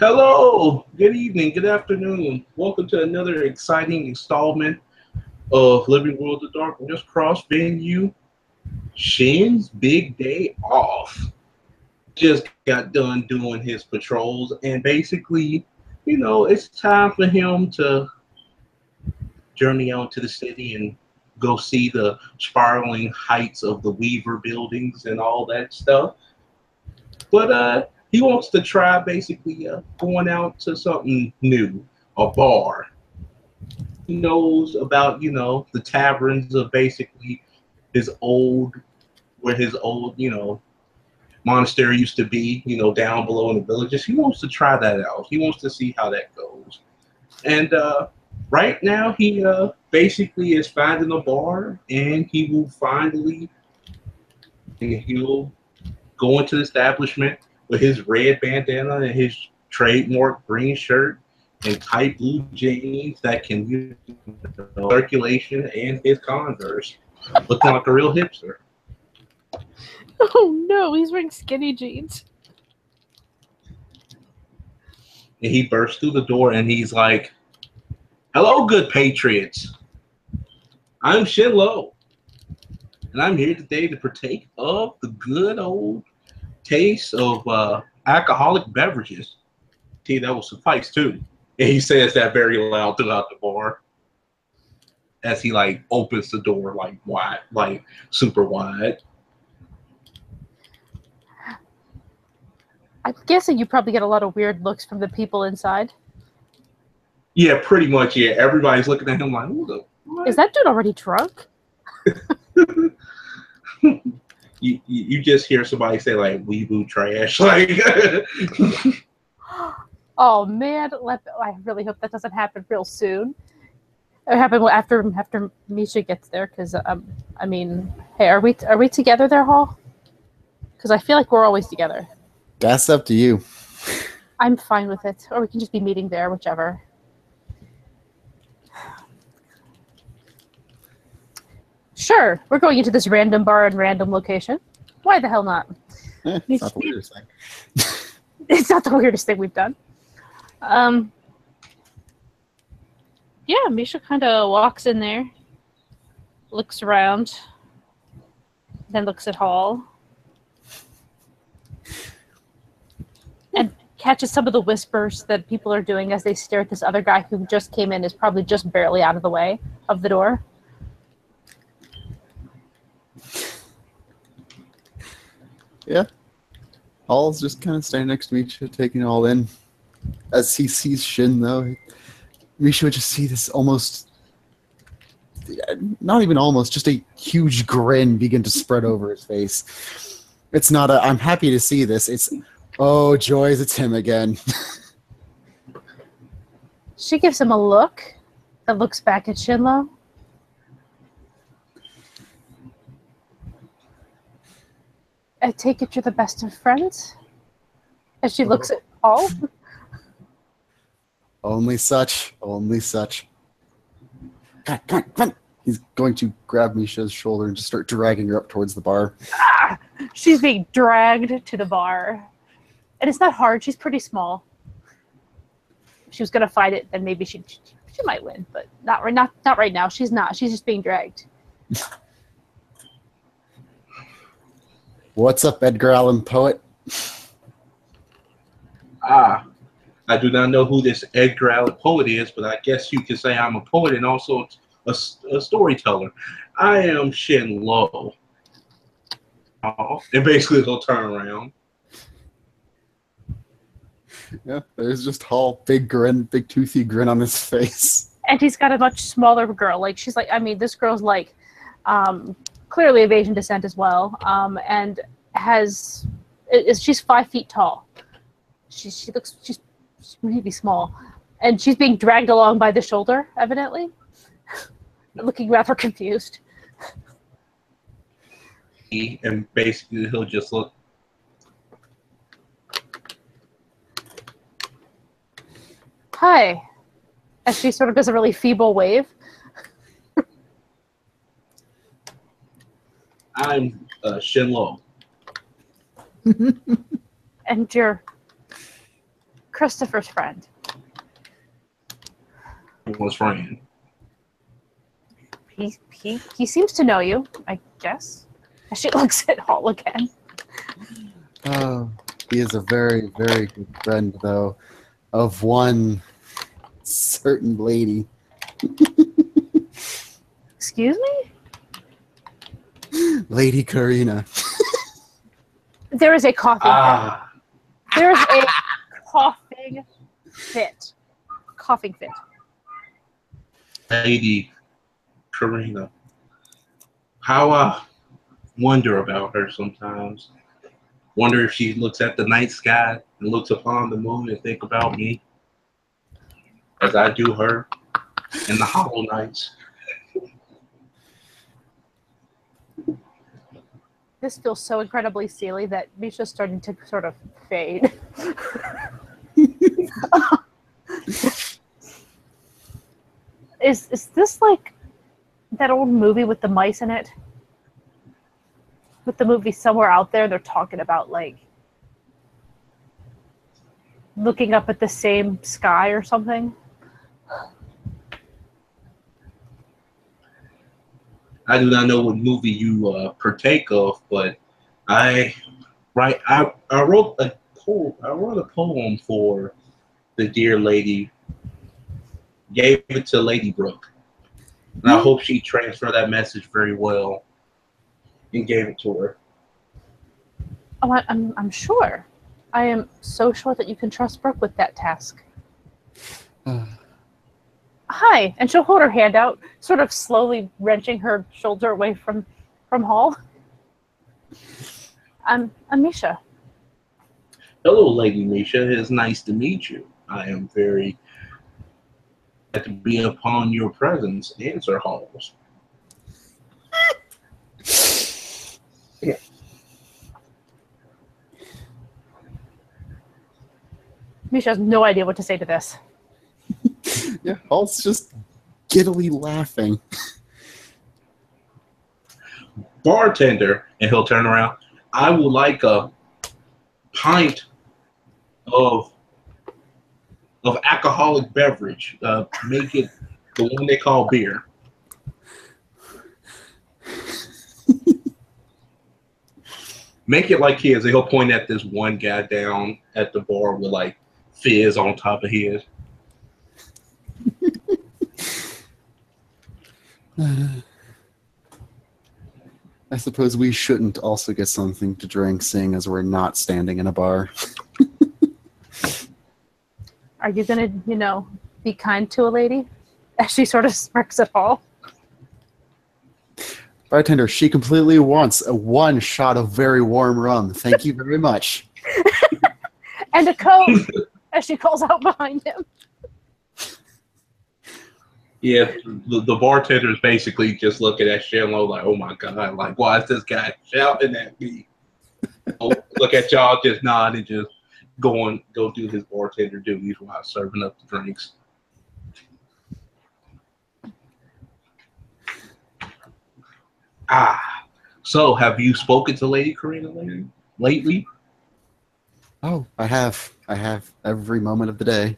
Hello, good evening, good afternoon. Welcome to another exciting installment of Living World of Dark. Just cross venue. Shin's big day off. Just got done doing his patrols, and basically, it's time for him to journey out to the city and go see the spiraling heights of the Weaver buildings and all that stuff. But he wants to try basically going out to something new, a bar. He knows about the taverns of basically his old where his old monastery used to be, down below in the villages. He wants to try that out. He wants to see how that goes. And right now he basically is finding a bar, and he'll go into the establishment with his red bandana and his trademark green shirt and tight blue jeans that can use circulation, and his Converse, looking like a real hipster. Oh no, he's wearing skinny jeans. And he bursts through the door and he's like, "Hello, good patriots. I'm Shin-Lo, and I'm here today to partake of the good old taste of alcoholic beverages." Tea, that will suffice too. And he says that very loud throughout the bar as he like opens the door like wide, like super wide. I'm guessing you probably get a lot of weird looks from the people inside. Yeah, pretty much. Yeah, everybody's looking at him like, "Who the what?" Is that dude already drunk? You just hear somebody say like "weeboo trash," like. Oh man, I really hope that doesn't happen real soon. It happen after Misha gets there, because I mean, hey, are we together there, Hall? Because I feel like we're always together. That's up to you. I'm fine with it, or we can just be meeting there, whichever. Sure, we're going into this random bar in random location. Why the hell not? It's not the weirdest thing. It's not the weirdest thing we've done. Yeah, Misha kind of walks in there, looks around, then looks at Hall, and catches some of the whispers that people are doing as they stare at this other guy who just came in, is probably just barely out of the way of the door. Yeah. Hall's just kind of standing next to Misha, taking it all in. As he sees Shin, though, Misha would just see this almost, not even almost, just a huge grin begin to spread over his face. It's not a, "I'm happy to see this." It's, "Oh, joys, it's him again." She gives him a look that looks back at Shin-Lo. I take it you're the best of friends? As she looks at Hall. Only such. Only such. Come on, come on. He's going to grab Misha's shoulder and just start dragging her up towards the bar. Ah! She's being dragged to the bar. And it's not hard. She's pretty small. If she was going to fight it, then maybe she might win. But not right now. She's not. She's just being dragged. What's up, Edgar Allan Poe? I do not know who this Edgar Allan Poe is, but I guess you could say I'm a poet and also a storyteller. I am Shin-Lo. And basically he'll turn around. Yeah, there's just Hall, big grin, big toothy grin on his face. And he's got a much smaller girl. Like, she's like, I mean, this girl's like, clearly of Asian descent as well, and she's 5 feet tall. She's maybe small, and she's being dragged along by the shoulder, evidently, looking rather confused. And basically he'll just look. Hi, as she sort of does a really feeble wave. I'm Shin-Lo. And you're Christopher's friend. Was friend. He seems to know you, I guess. As she looks at Hall again. Oh, he is a very, very good friend, though, of one certain lady. Excuse me? Lady Karina. There is a coughing fit. There is a coughing fit. Lady Karina. How I wonder about her sometimes. Wonder if she looks at the night sky and looks upon the moon and think about me as I do her in the hollow nights. This feels so incredibly silly that Misha's starting to sort of fade. Is this like that old movie with the mice in it? With the movie Somewhere Out There, they're talking about like looking up at the same sky or something. I do not know what movie you partake of, but I wrote a poem for the dear lady. Gave it to Lady Brooke, and I hope she transferred that message very well and gave it to her. Oh, I'm sure. I am so sure that you can trust Brooke with that task. Hi, and she'll hold her hand out, sort of slowly wrenching her shoulder away from Hall. I'm Misha. Hello, Lady Misha. It is nice to meet you. I am very glad to be upon your presence, Answer Halls. Yeah. Misha has no idea what to say to this. Yeah, Hall's just giddily laughing. Bartender, and he'll turn around. I would like a pint of alcoholic beverage. Make it the one they call beer. Make it like his. He'll point at this one guy down at the bar with like fizz on top of his. I suppose we shouldn't also get something to drink, seeing as we're not standing in a bar. Are you gonna, be kind to a lady? As she sort of smirks at Hall. Bartender, she completely wants a one shot of very warm rum. Thank you very much. And a Coke, as she calls out behind him. Yeah, the bartender is basically just looking at Shin-Lo like, oh my God, like, why is this guy shouting at me? Oh, look at y'all just nod and just go do his bartender duties while serving up the drinks. So have you spoken to Lady Karina lately? Oh, I have every moment of the day.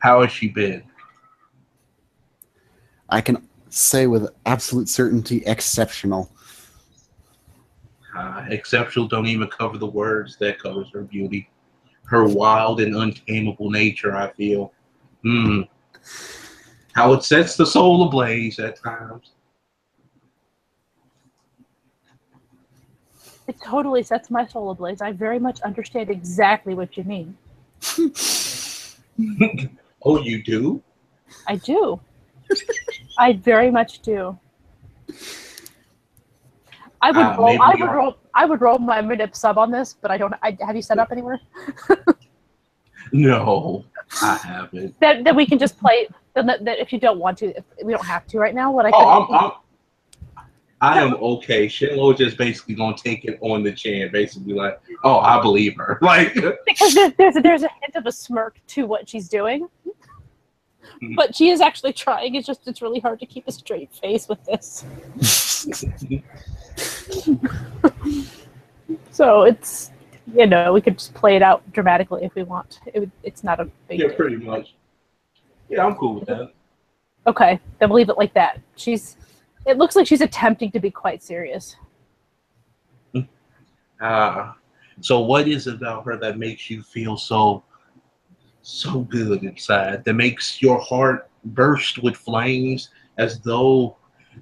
How has she been? I can say with absolute certainty, exceptional. Exceptional don't even cover the words that covers her beauty. Her wild and untamable nature, I feel. How it sets the soul ablaze at times. It totally sets my soul ablaze. I very much understand exactly what you mean. Oh, you do? I do. I very much do. I would roll my mid-up sub on this, but I don't. Have you set up anywhere? No, I haven't. That we can just play. That if you don't want to, we don't have to right now. I am okay. Shin-Lo just basically gonna take it on the chin, basically like, oh, I believe her, like because there's a hint of a smirk to what she's doing, but she is actually trying. It's really hard to keep a straight face with this. So You know, we could just play it out dramatically if we want. It's not a big Yeah, deal. pretty much. Yeah, I'm cool with that. Okay, then we'll leave it like that. It looks like she's attempting to be quite serious. So what is it about her that makes you feel so good inside? That makes your heart burst with flames as though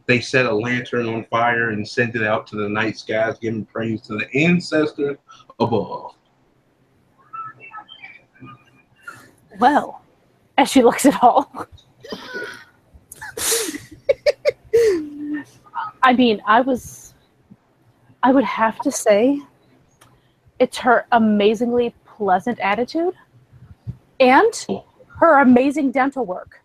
they set a lantern on fire and sent it out to the night skies, giving praise to the ancestors above. Well, as she looks at all. I mean, I would have to say it's her amazingly pleasant attitude and her amazing dental work.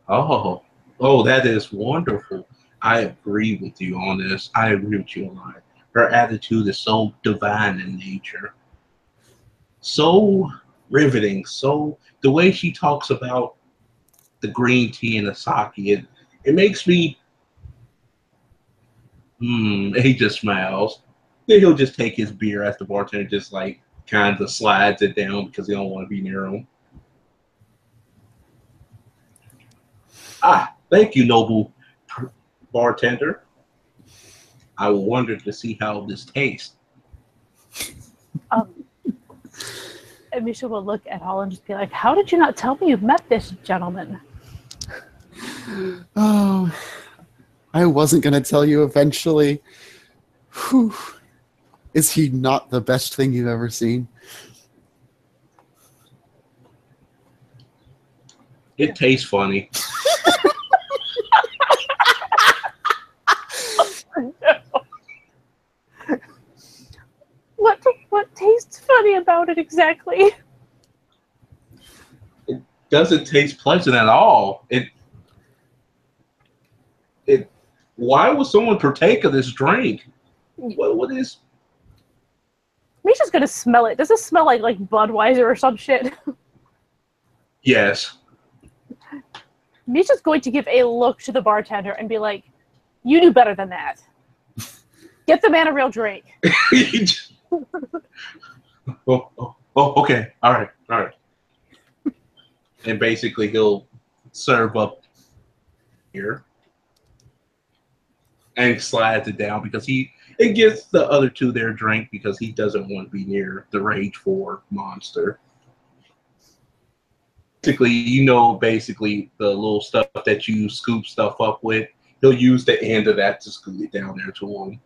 Oh, that is wonderful. I agree with you on this. I agree with you a lot. Her attitude is so divine in nature, so riveting. So the way she talks about the green tea and the sake, it makes me. He just smiles. Then he'll just take his beer as the bartender just like kind of slides it down because he don't want to be near him. Thank you, noble bartender. I wonder to see how this tastes. And Misha will look at Hall and just be like, "How did you not tell me you've met this gentleman?" Oh, I wasn't going to tell you eventually. Whew. Is he not the best thing you've ever seen? It tastes funny. What tastes funny about it exactly? It doesn't taste pleasant at all. Why would someone partake of this drink? What is? Misha's gonna smell it. Does it smell like Budweiser or some shit? Yes. Misha's going to give a look to the bartender and be like, "You do better than that. Get the man a real drink." Okay. All right. And basically, he'll serve up here and slides it down because it gets the other two their drink because he doesn't want to be near the Rage 4 monster. Basically, the little stuff that you scoop stuff up with, he'll use the end of that to scoop it down there to him.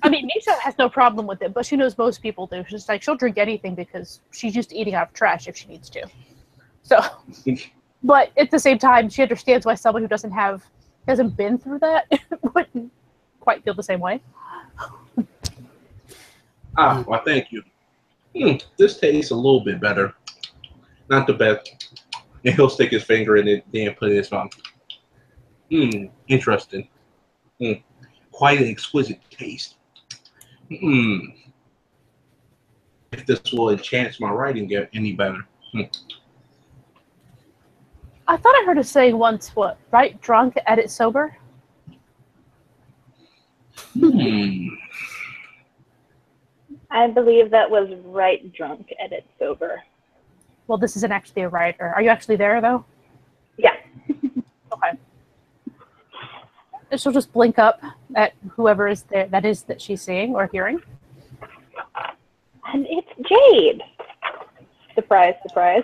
I mean, Misha has no problem with it, but she knows most people do. She's like, she'll drink anything because she's used to eating out of trash if she needs to. So, but at the same time, she understands why someone who hasn't been through that wouldn't quite feel the same way. Well, thank you. This tastes a little bit better. Not the best. And he'll stick his finger in it, then put it in his mouth. Interesting. Quite an exquisite taste. If this will enhance my writing get any better. I thought I heard a saying once, what, right drunk, edit sober? I believe that was right drunk, edit sober. Well, this isn't actually a writer. Are you actually there, though? Yeah. Okay. She'll just blink up at whoever is there that she's seeing or hearing. And it's Jade. Surprise, surprise.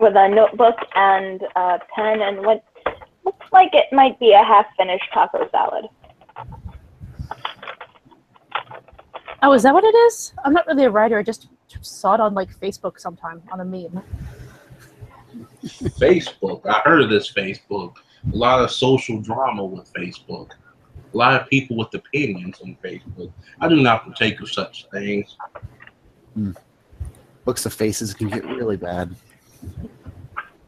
With a notebook and a pen and what looks like it might be a half-finished taco salad. Oh, is that what it is? I'm not really a writer. I just saw it on Facebook sometime on a meme. Facebook. I heard of this Facebook. A lot of social drama with Facebook. A lot of people with opinions on Facebook. I do not partake of such things. Books of faces can get really bad.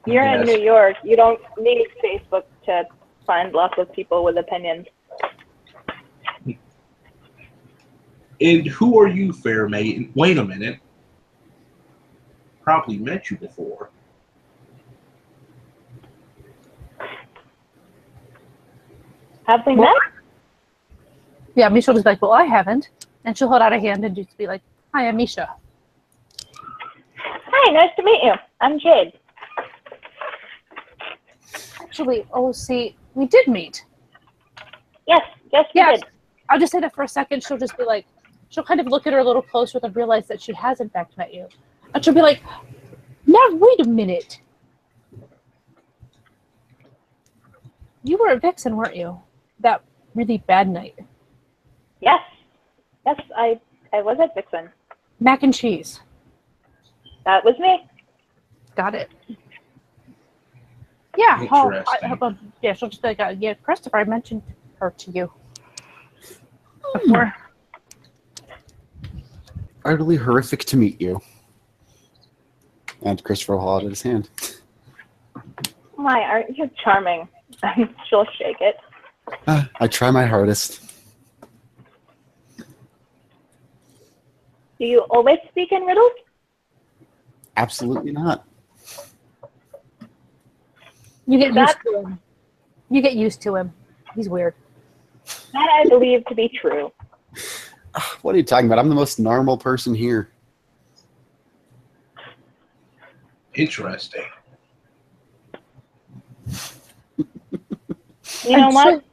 You're in New York. You don't need Facebook to find lots of people with opinions. And who are you, fair maiden? Wait a minute. Probably met you before. Have they Well, met? Yeah, Misha will just be like, well, I haven't. And she'll hold out a hand and just be like, hi, I'm Misha. Hi, nice to meet you. I'm Jade. Actually, oh, see, we did meet. Yes, we Yeah, did. I'll just say that for a second. She'll just be like, she'll kind of look at her a little closer and realize that she has, in fact, met you. And she'll be like, now, wait a minute. You were at Vixen, weren't you? That really bad night. Yes, I was at Vixen. Mac and cheese. That was me. Got it. Yeah. Interesting. Yeah, she'll just be like, yeah, Christopher, I mentioned her to you before. Utterly horrific to meet you. And Christopher will hold out his hand. My, aren't you charming? She'll shake it. I try my hardest. Do you always speak in riddles? Absolutely not. You get used to him. You get used to him. He's weird. That I believe to be true. What are you talking about? I'm the most normal person here. Interesting. You know what?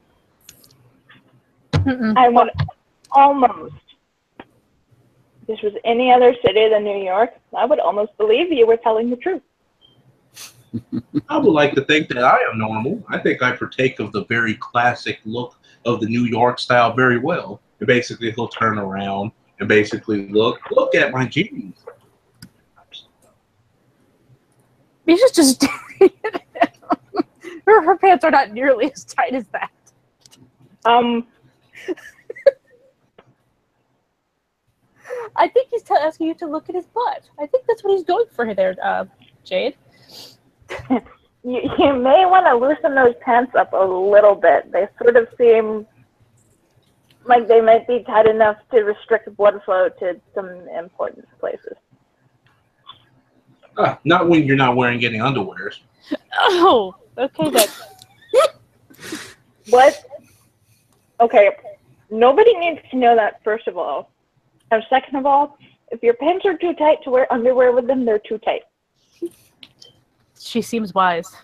I would almost, if this was any other city than New York, I would almost believe you were telling the truth. I would like to think that I am normal. I think I partake of the very classic look of the New York style very well. And basically, he'll turn around and basically look at my jeans. Misha's just her pants are not nearly as tight as that. I think he's asking you to look at his butt. I think that's what he's going for there, Jade. You may want to loosen those pants up a little bit. They sort of seem like they might be tight enough to restrict blood flow to some important places. Not when you're not wearing any underwears. Oh, okay then. What? Okay, nobody needs to know that, first of all. And second of all, if your pants are too tight to wear underwear with them, they're too tight. She seems wise.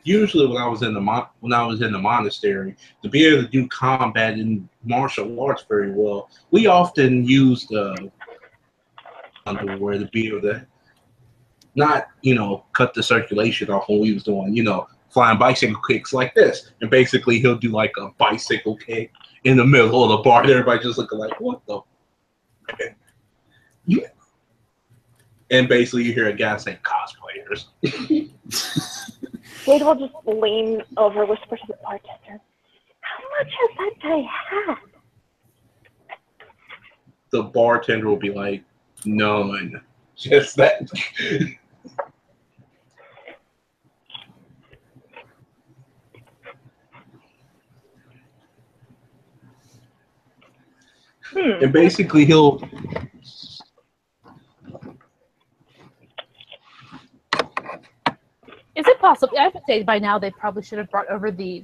Usually, when I was in the monastery, to be able to do combat and martial arts very well, we often used underwear to be able to not, cut the circulation off when we was doing, flying bicycle kicks like this. And basically, he'll do like a bicycle kick in the middle of the bar. And everybody just looking like, what the? Yeah. And basically, you hear a guy say, cosplayers. Jade will just lean over, whisper to the bartender, how much has that guy had? The bartender will be like, none. Just that. And basically, he'll. Is it possible? I would say by now they probably should have brought over the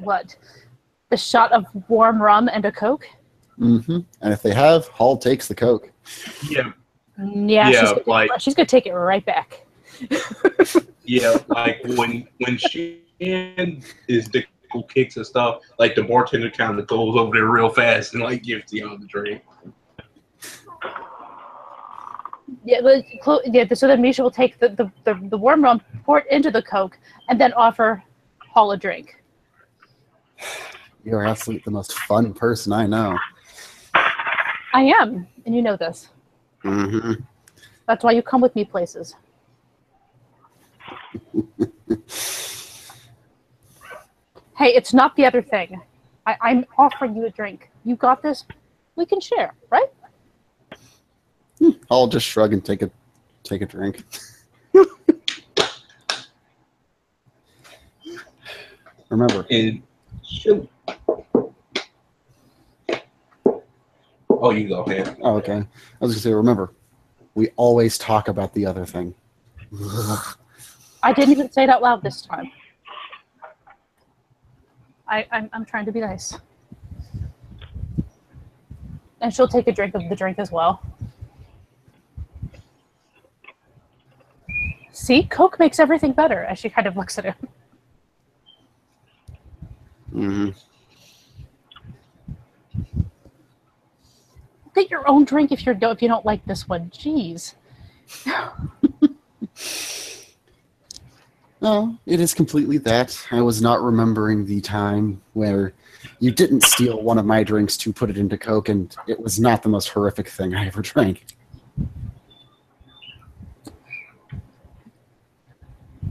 shot of warm rum and a Coke. Mm-hmm. And if they have, Hall takes the Coke. Yeah. Yeah, she's gonna take it right back. Yeah, like when she is the kicks and stuff, like the bartender kind of goes over there real fast and like gives the other drink. Yeah, so then Misha will take the warm rum, pour it into the Coke, and then offer Hall a drink. You're absolutely the most fun person I know. I am, and you know this. Mm-hmm. That's why you come with me places. Hey, it's not the other thing. I'm offering you a drink. You got this? We can share, right? I'll just shrug and take a drink. Remember. Oh, you go ahead. Oh, okay. I was gonna say, remember, we always talk about the other thing. I didn't even say it out loud this time. I'm trying to be nice. And she'll take a drink of the drink as well. See, Coke makes everything better, as she kind of looks at him. Mm-hmm. Get your own drink if you don't like this one. Jeez. No, it is completely that. I was not remembering the time where you didn't steal one of my drinks to put it into Coke, and it was not the most horrific thing I ever drank.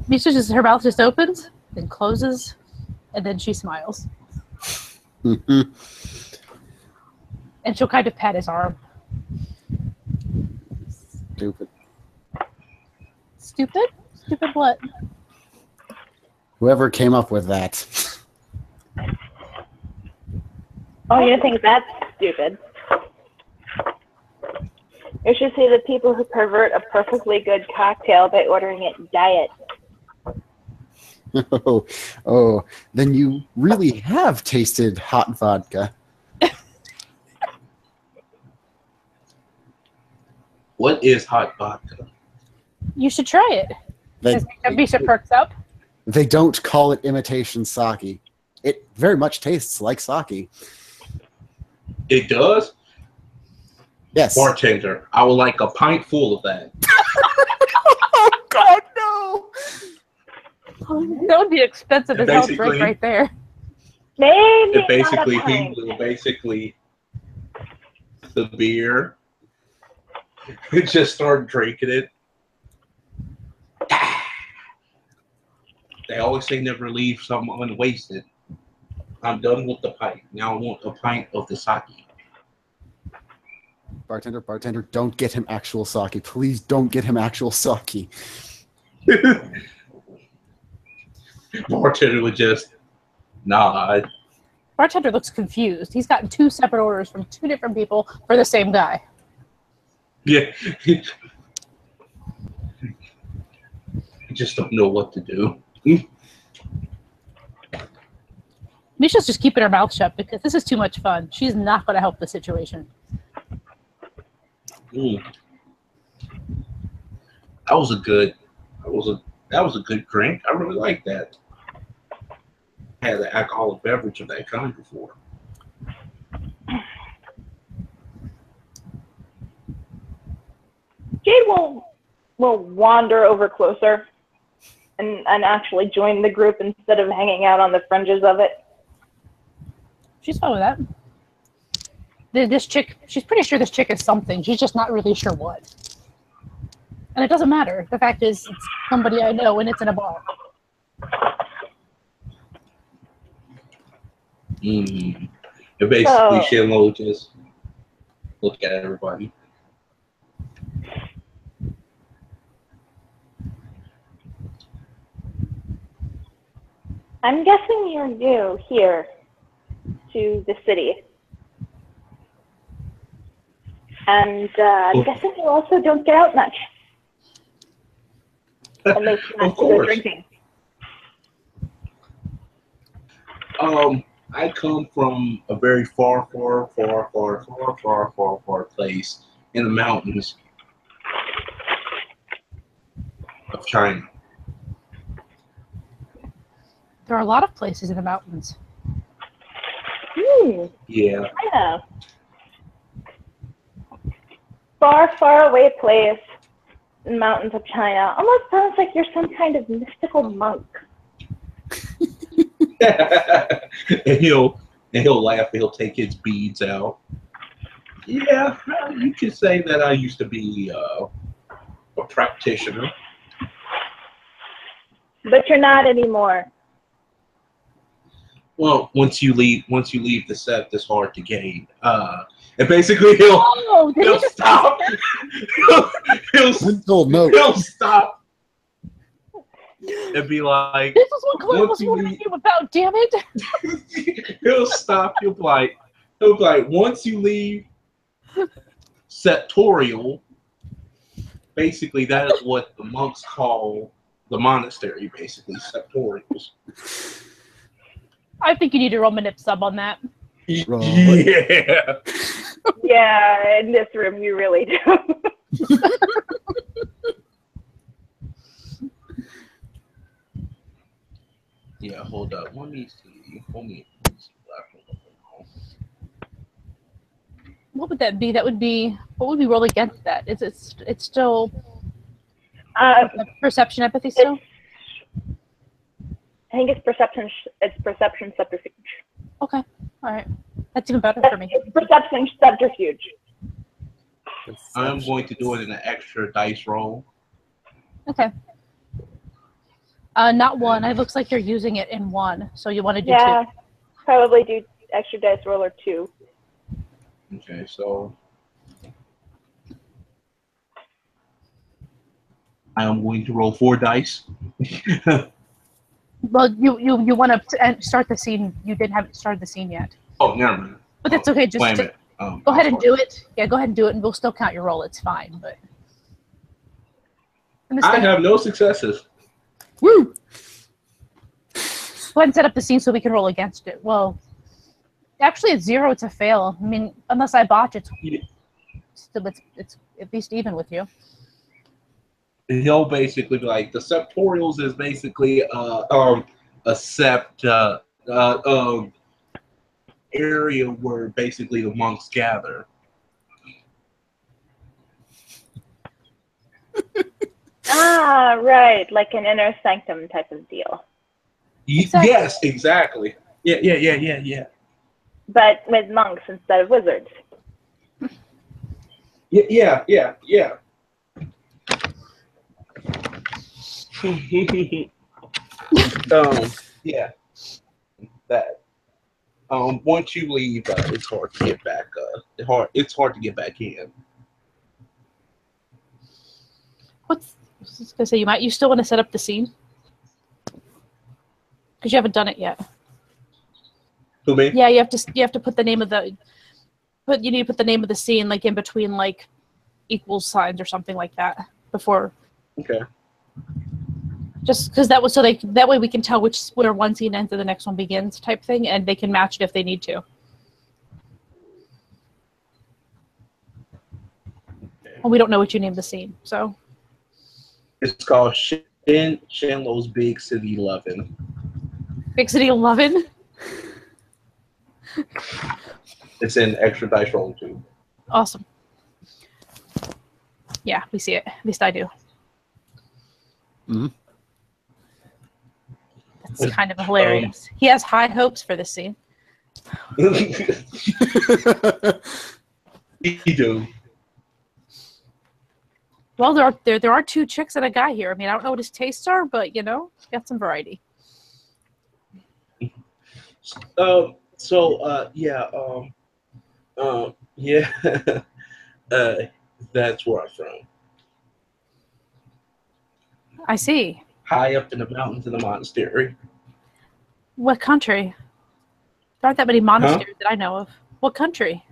Misha her mouth just opens, then closes, and then she smiles. Mm-hmm. And she'll kind of pat his arm. Stupid. Stupid? Stupid what? Whoever came up with that. Oh, you think that's stupid? You should see the people who pervert a perfectly good cocktail by ordering it diet. Oh, then you really have tasted hot vodka. What is hot vodka? You should try it. Misha perks up. They don't call it imitation sake. It very much tastes like sake. It does? Yes. Bartender, I would like a pint full of that. Oh, God, no! That would be expensive as hell drink Basically- right there. Maybe And basically, not a he pint. will basically the beer. Just start drinking it. They always say never leave something unwasted. I'm done with the pint. Now I want a pint of the sake. Bartender, don't get him actual sake. Please don't get him actual sake. Bartender would just nod. Bartender looks confused. He's gotten 2 separate orders from 2 different people for the same guy. Yeah. I just don't know what to do. Misha's just keeping her mouth shut because this is too much fun. She's not going to help the situation. Mm. That was a good drink. I really like that. I had an alcoholic beverage of that kind before. Jade will wander over closer and actually join the group instead of hanging out on the fringes of it. She's fine with that. This chick, she's pretty sure this chick is something. She's just not really sure what. And it doesn't matter. The fact is, it's somebody I know and it's in a bar. Mm. And basically, Shin-Lo just look at everybody. I'm guessing you're new here to the city. And I'm guessing you also don't get out much. Unless you have Of to go course. drinking. I come from a very far place in the mountains of China. There are a lot of places in the mountains. Yeah. Yeah. Far, far away place in the mountains of China. Almost sounds like you're some kind of mystical monk. and he'll laugh. He'll take his beads out. Yeah, you could say that I used to be a practitioner. But you're not anymore. Well, once you leave the set, it's hard to gain. And basically he'll stop. Mental note. He'll stop and be like, This is what Glenn was once you warning leave- you about, damn it! he'll stop. He'll be like, once you leave Septorial, basically that is what the monks call the monastery, basically, Septorials. I think you need to roll manip sub on that. Roll. Yeah. Yeah, in this room, you really do. Yeah, hold up. Let me see. Let me see what I can look What would that be? That would be what would we roll against that? It's still perception empathy still? I think it's perception. It's perception subterfuge. Okay, all right, that's even better for me. It's perception subterfuge. I'm going to do it in an extra dice roll. Okay. Not one. It looks like you're using it in one, so you want to do Yeah, two. probably do extra dice roll or 2. Okay, so I am going to roll 4 dice. Well, you want to start the scene. You didn't have started the scene yet. Oh, never mind. But that's okay. Just wait a minute. go ahead and do it. Yeah, go ahead and do it, and we'll still count your roll. It's fine. But I have no successes. Woo! Go ahead and set up the scene so we can roll against it. Well, actually, it's 0. It's a fail. I mean, unless I botch, it's at least even with you. He'll basically be like, the septorials is basically a sept area where basically the monks gather. Ah, right, like an inner sanctum type of deal. Exactly. Yes, exactly. Yeah. But with monks instead of wizards. Yeah. Yeah. That. Once you leave, it's hard to get back. It's hard to get back in. I was just gonna say you still want to set up the scene because you haven't done it yet. Who, me? Yeah, you have to put the name of you need to put the name of the scene like in between like equals signs or something like that before. Okay. Just because that way we can tell where one scene ends and the next one begins type thing, and they can match it if they need to. And we don't know what you named the scene, so. It's called Shin-Lo's Big City Lovin'. Big City Lovin'? It's in extra dice roll too. Awesome. Yeah, we see it. At least I do. Mm-hmm. That's kind of hilarious. He has high hopes for this scene. You do. Well, there are 2 chicks and a guy here. I mean, I don't know what his tastes are, but got some variety. Yeah. That's where I'm from. I see. High up in the mountains in the monastery. What country? There aren't that many monasteries that I know of. What country?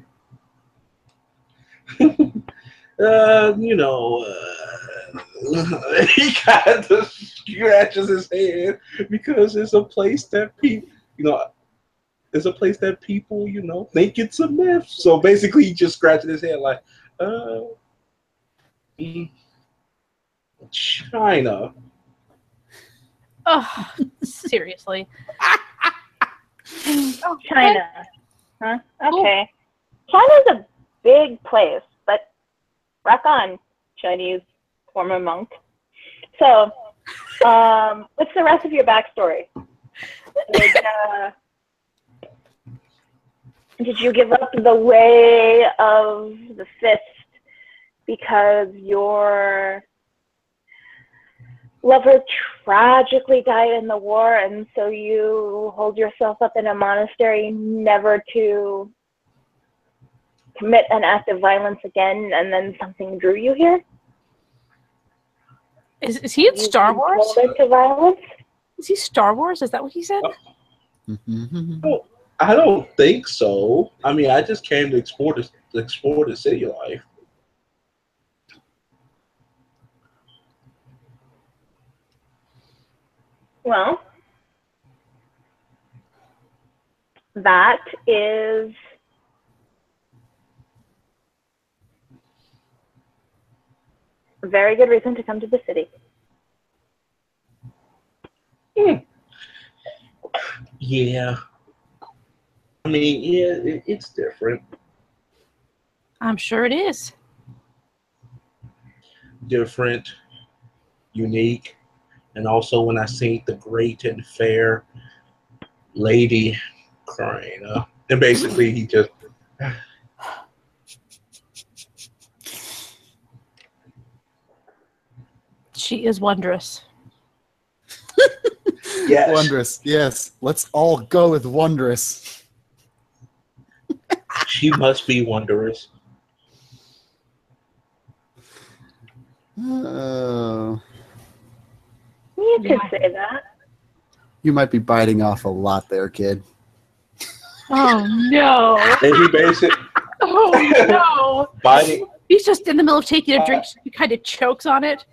He kind of scratches his head because it's a place that people, it's a place that people, think it's a myth. So basically, he just scratches his head like, China. Oh, seriously. Oh, China. Huh? Okay. China's a big place, but rock on, Chinese former monk. So, what's the rest of your backstory? Did you give up the way of the fist because your lover tragically died in the war, and so you hold yourself up in a monastery never to commit an act of violence again, and then something drew you here? Is he in Star Wars? To violence? Is he Star Wars? Is that what he said? Oh, I don't think so. I mean, I just came to explore the city life. Well, that is a very good reason to come to the city. Yeah. I mean, yeah, it's different. I'm sure it is. Different, unique, and also when I seen the great and fair Lady Crane, and basically he just She is wondrous. yes, Wondrous. Yes. Let's all go with wondrous. she must be wondrous. Oh. You could Yeah. say that. You might be biting off a lot there, kid. Oh no! And he basically Oh no! biting, He's just in the middle of taking a drink. He kind of chokes on it.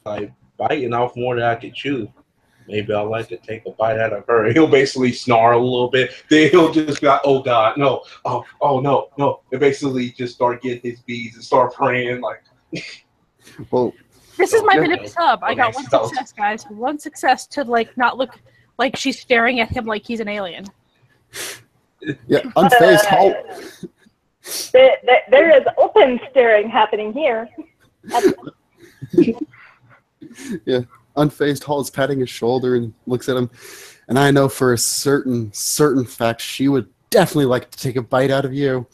like biting off more than I could chew. Maybe I'd like to take a bite out of her. He'll basically snarl a little bit. Then he'll just go, oh God, no. Oh no, no. And basically just start getting his beads and start praying like, Well, This is my Yeah. minute sub. I got Okay, one so- success, guys. One success to like not look like she's staring at him like he's an alien. yeah, unfazed halt. There is open staring happening here. Yeah, unfazed Hall's patting his shoulder and looks at him. And I know for a certain fact she would definitely like to take a bite out of you.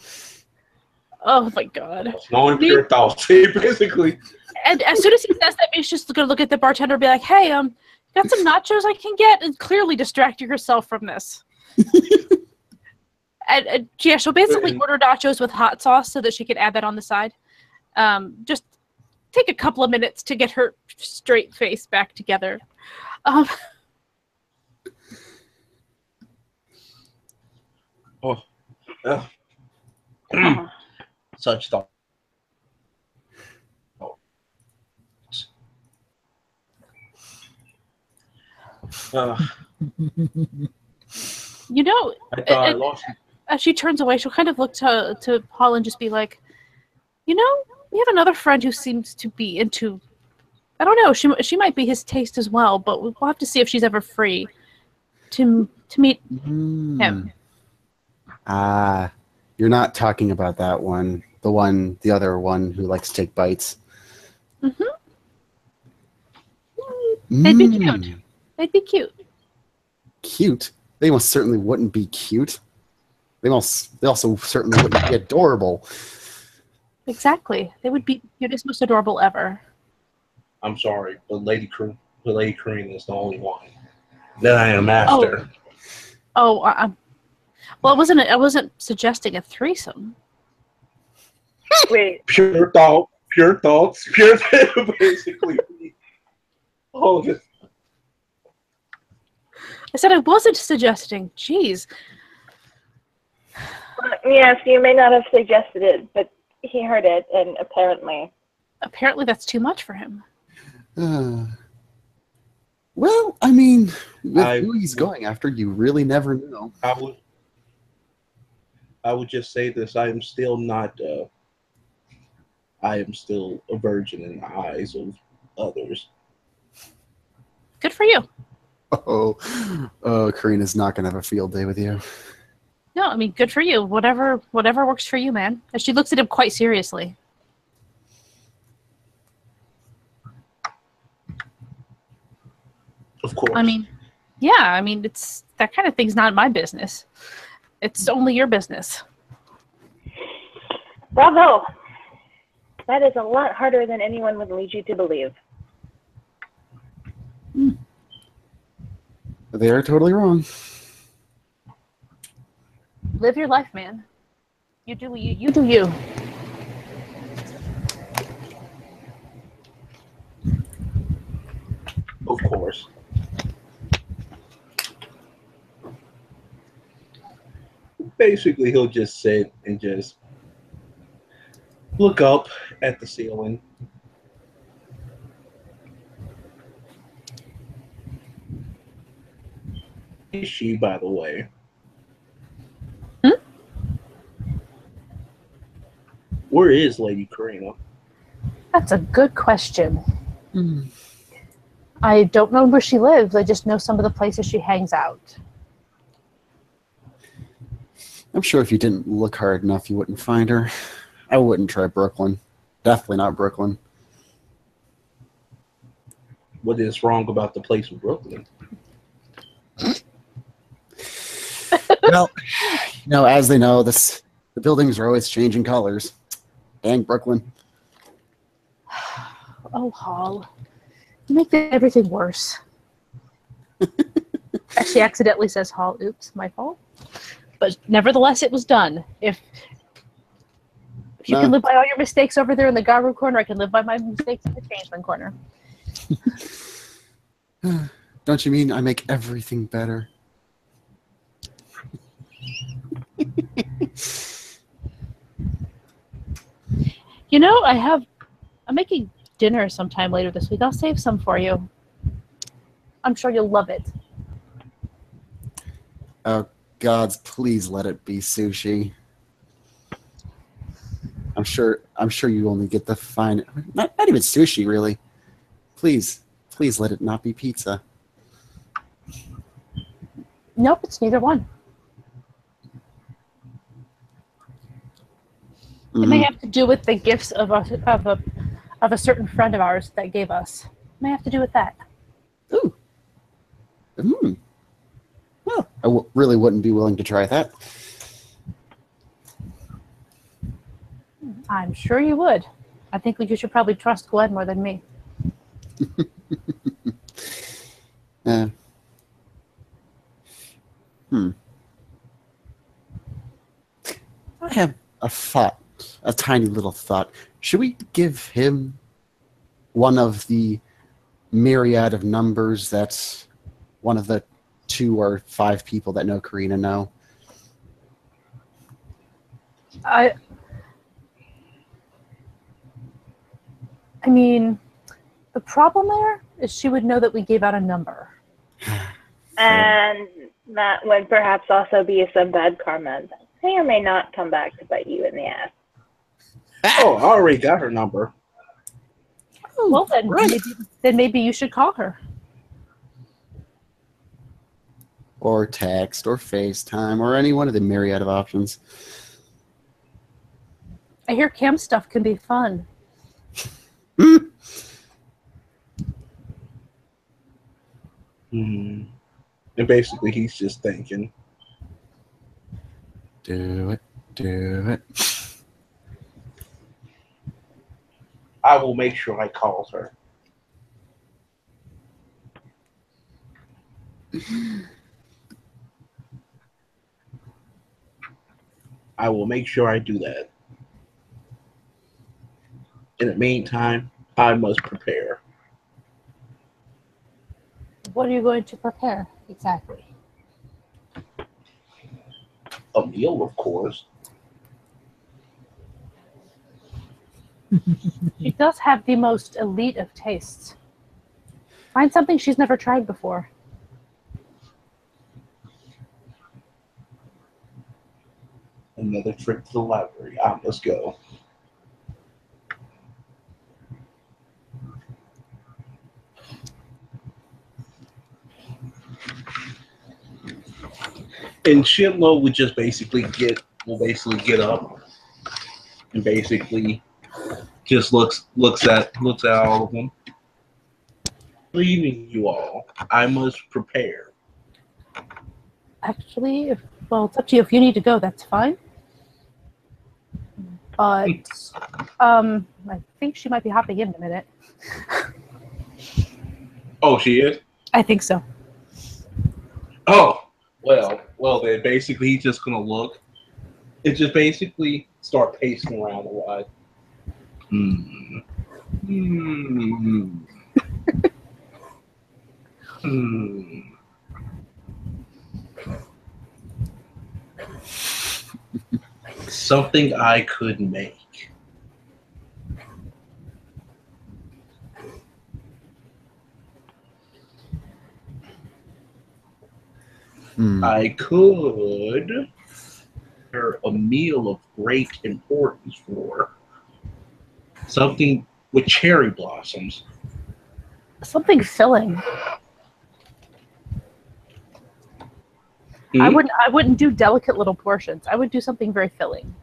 Oh my god! knowing pure thoughts. He basically, And as soon as he says that, he's just gonna look at the bartender and be like, "Hey, got some nachos I can get?" And clearly distract herself from this. and yeah, she'll basically order nachos with hot sauce so that she can add that on the side. Just take a couple of minutes to get her straight face back together. such thoughts. You know, I thought I lost you. as she turns away, she'll kind of look to Paul and just be like, you know, we have another friend who seems to be into, I don't know, she might be his taste as well, but we'll have to see if she's ever free to meet him. Ah, you're not talking about that one. The other one who likes to take bites. Mm-hmm. They'd be Mm, cute. They'd be cute. Cute? They most certainly wouldn't be cute. They also certainly wouldn't be adorable. Exactly. They would be the cutest, most adorable ever. I'm sorry, but Lady Cream is the only one that I am after. Oh, well, I wasn't suggesting a threesome. Wait, Pure thoughts, basically. Oh, just I said I wasn't suggesting. Jeez. yes, you may not have suggested it, but he heard it, and Apparently that's too much for him. Well, I mean, with I- who he's going after, you really never know. I would just say this: I am still not. I am still a virgin in the eyes of others. Good for you. Oh, Karina's not gonna have a field day with you. No, I mean, good for you. Whatever works for you, man. And she looks at him quite seriously. Of course. I mean, yeah, I mean, it's that kind of thing's not my business. It's only your business. bravo. That is a lot harder than anyone would lead you to believe. They are totally wrong. Live your life, man. You do you. You do you. Of course. Basically, he'll just sit and just look up at the ceiling. Is she, by the way? Hmm? Where is Lady Karina? That's a good question. Hmm. I don't know where she lives. I just know some of the places she hangs out. I'm sure if you didn't look hard enough, you wouldn't find her. I wouldn't try Brooklyn. Definitely not Brooklyn. What is wrong about the place in Brooklyn? Well, as they know, the buildings are always changing colors. Dang Brooklyn. Oh, Hall. You make everything worse. She accidentally says Hall. Oops, my fault. But nevertheless, it was done. If you can live by all your mistakes over there in the guard room corner, I can live by my mistakes in the changeling corner. Don't you mean I make everything better? You know, I'm making dinner sometime later this week. I'll save some for you. I'm sure you'll love it. Oh, gods, please let it be sushi. I'm sure you only get the fine. Not even sushi, really. Please let it not be pizza. Nope, it's neither one. It may have to do with the gifts of a certain friend of ours that gave us. It may have to do with that. Ooh. Well, I really wouldn't be willing to try that. I'm sure you would. I think you should probably trust Glenn more than me. I have a thought, a tiny little thought. Should we give him one of the myriad of numbers that one of the 2 or 5 people that know Karina know? I mean, the problem there is she would know that we gave out a number. And that would perhaps also be some bad karma that may or may not come back to bite you in the ass. Oh, I already got her number. Well, then maybe you should call her. Or text, or FaceTime, or any one of the myriad of options. I hear cam stuff can be fun. And basically, he's just thinking. Do it. I will make sure I call her. I will make sure I do that. In the meantime, I must prepare. What are you going to prepare exactly? A meal, of course. She does have the most elite of tastes. Find something she's never tried before. Another trip to the library. I must go. And Shin-Lo would just basically get up and basically just looks at all of them. Leaving you all. I must prepare. Actually, it's up to you. If you need to go, that's fine. But I think she might be hopping in a minute. Oh, she is? I think so. Oh, well then basically he's just gonna look. It just basically start pacing around a lot. Something I could make. I could prepare a meal of great importance for something with cherry blossoms. Something filling. Hmm? I wouldn't do delicate little portions. I would do something very filling.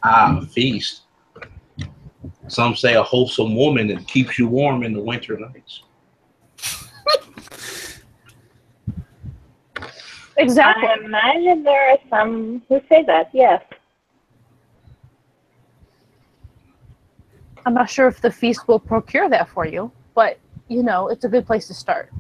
A feast. Some say a wholesome woman that keeps you warm in the winter nights. Exactly. I imagine there are some who say that, yes. I'm not sure if the feast will procure that for you, but you know, it's a good place to start.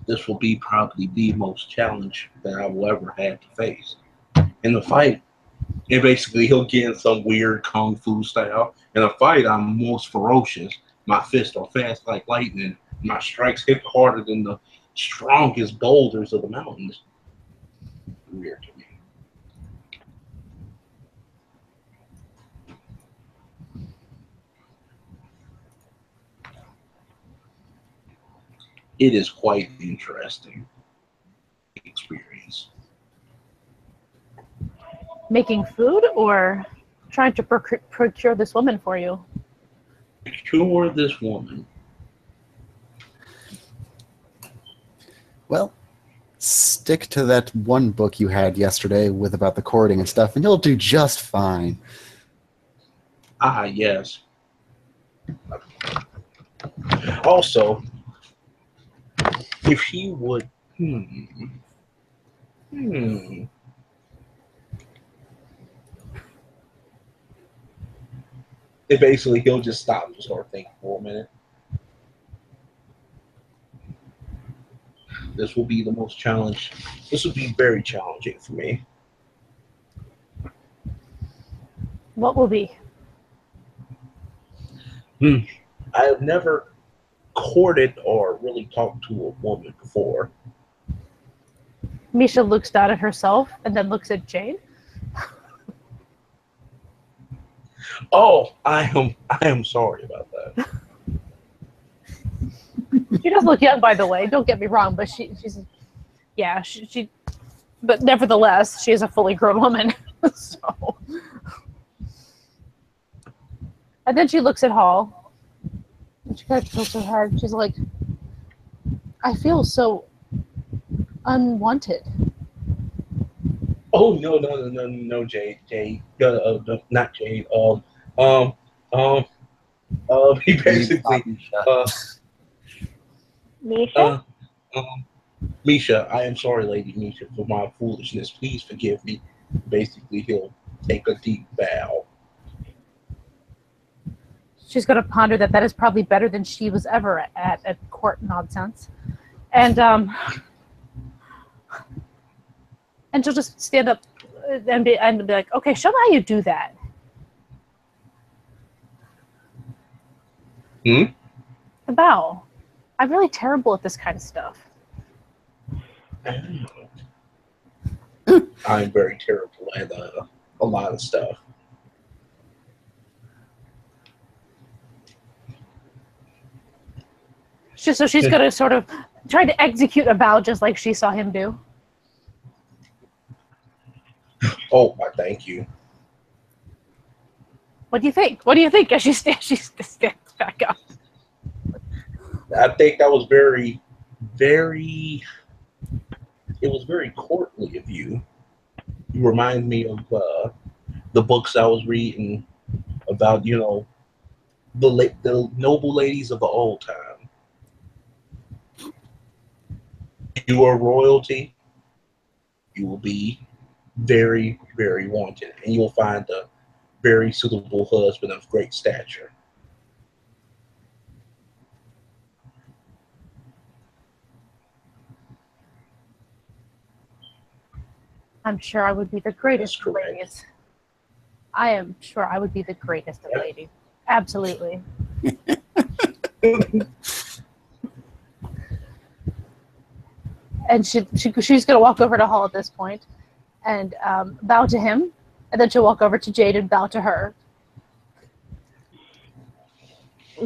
This will be probably the most challenge that I will ever have to face in the fight. And basically, he'll get in some weird kung fu style. In a fight, I'm most ferocious. My fists are fast like lightning. My strikes hit harder than the strongest boulders of the mountains. Weird to me. It is quite interesting experience. Making food or trying to procure this woman for you? Cure this woman. Well, stick to that one book you had yesterday with about the courting and stuff, and you'll do just fine. Ah, yes. Also, if he would, It basically, he'll just stop and start thinking for a minute. This will be the most challenge. This will be very challenging for me. What will be? I have never courted or really talked to a woman before. Misha looks down at herself and then looks at Jane. Oh, I am sorry about that. She does look young, by the way. Don't get me wrong, but she but nevertheless, she is a fully grown woman. So, and then she looks at Hall, and she kind of tilts her head. She's like, "I feel so unwanted." Oh no, Jade, not Jade. He basically, Misha? Misha, I am sorry, Lady Misha, for my foolishness. Please forgive me. Basically, he'll take a deep bow. She's going to ponder that is probably better than she was ever at court nonsense, and she'll just stand up and be like, "Okay, show me how you do that." The bow. I'm really terrible at this kind of stuff. I'm very terrible at a lot of stuff. So she's going to sort of try to execute a bow just like she saw him do. Oh, thank you. What do you think? What do you think as she stands back up? I think that was very, very. It was very courtly of you. You remind me of the books I was reading about, the noble ladies of the old time. You are royalty. You will be very, very wanted, and you will find a very suitable husband of great stature. I'm sure I would be the greatest That's of correct. ladies. I am sure I would be the greatest of ladies. Absolutely. And she's going to walk over to Hall at this point and bow to him, and then she'll walk over to Jade and bow to her.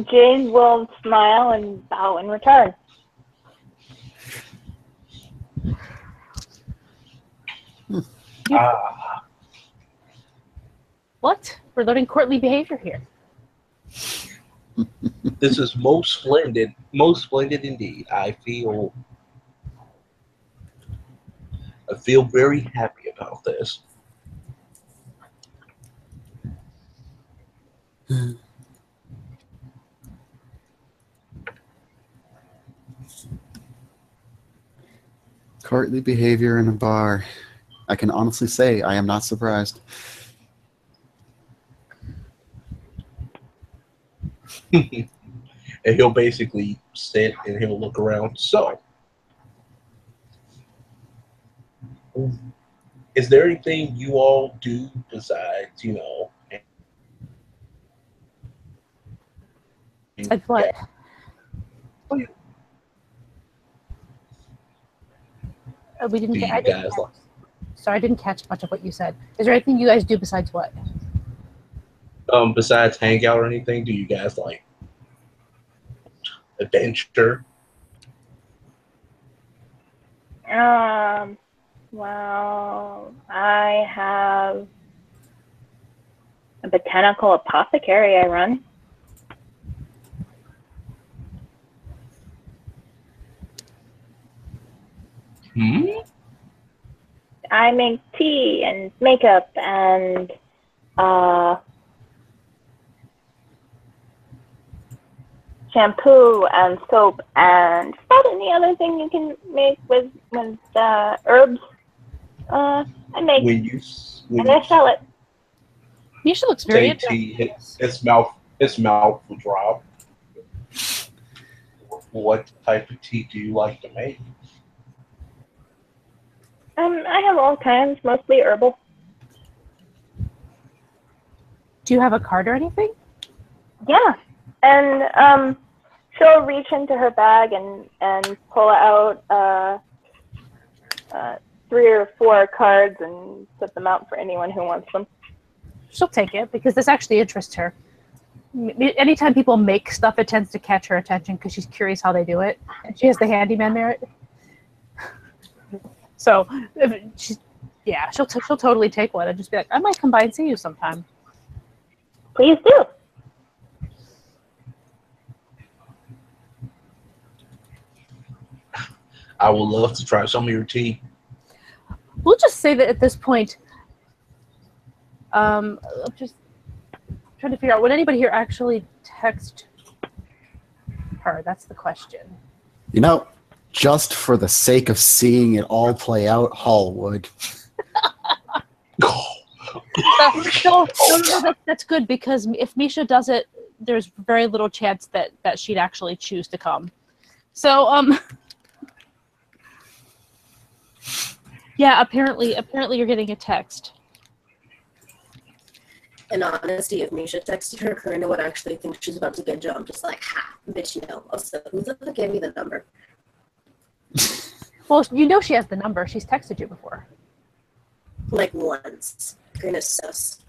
James will smile and bow in return. What? We're learning courtly behavior here. This is most splendid indeed. I feel very happy about this. Courtly behavior in a bar. I can honestly say I am not surprised. And he'll basically sit and he'll look around. So, is there anything you all do besides, Like what? We didn't Do get. you I didn't guys catch, sorry, I didn't catch much of what you said. Is there anything you guys do besides what? besides hang out or anything? Do you guys like adventure? Well, I have a botanical apothecary I run. I make tea and makeup and shampoo and soap and about any other thing you can make with herbs. I make and I sell it. Misha looks very Say tea, interested. its mouth will drop. What type of tea do you like to make? I have all kinds, mostly herbal. Do you have a card or anything? Yeah, and she'll reach into her bag and pull out 3 or 4 cards and put them out for anyone who wants them. She'll take it because this actually interests her. Anytime people make stuff, it tends to catch her attention because she's curious how they do it. And she has the handyman merit. So, she'll totally take one and just be like, I might come by and see you sometime. Please do. I would love to try some of your tea. We'll just say that at this point, I'm just trying to figure out, would anybody here actually text her? That's the question. You know, just for the sake of seeing it all play out, Hall would. No, that's good because if Misha does it, there's very little chance that she'd actually choose to come. So, yeah, apparently you're getting a text. In honesty, if Misha texted her, Karina would actually think she's about to get jumped. Just like, ha, bitch, you know. Also, who the fuck gave me the number? Well, you know she has the number. She's texted you before. Like once. Karina's sus.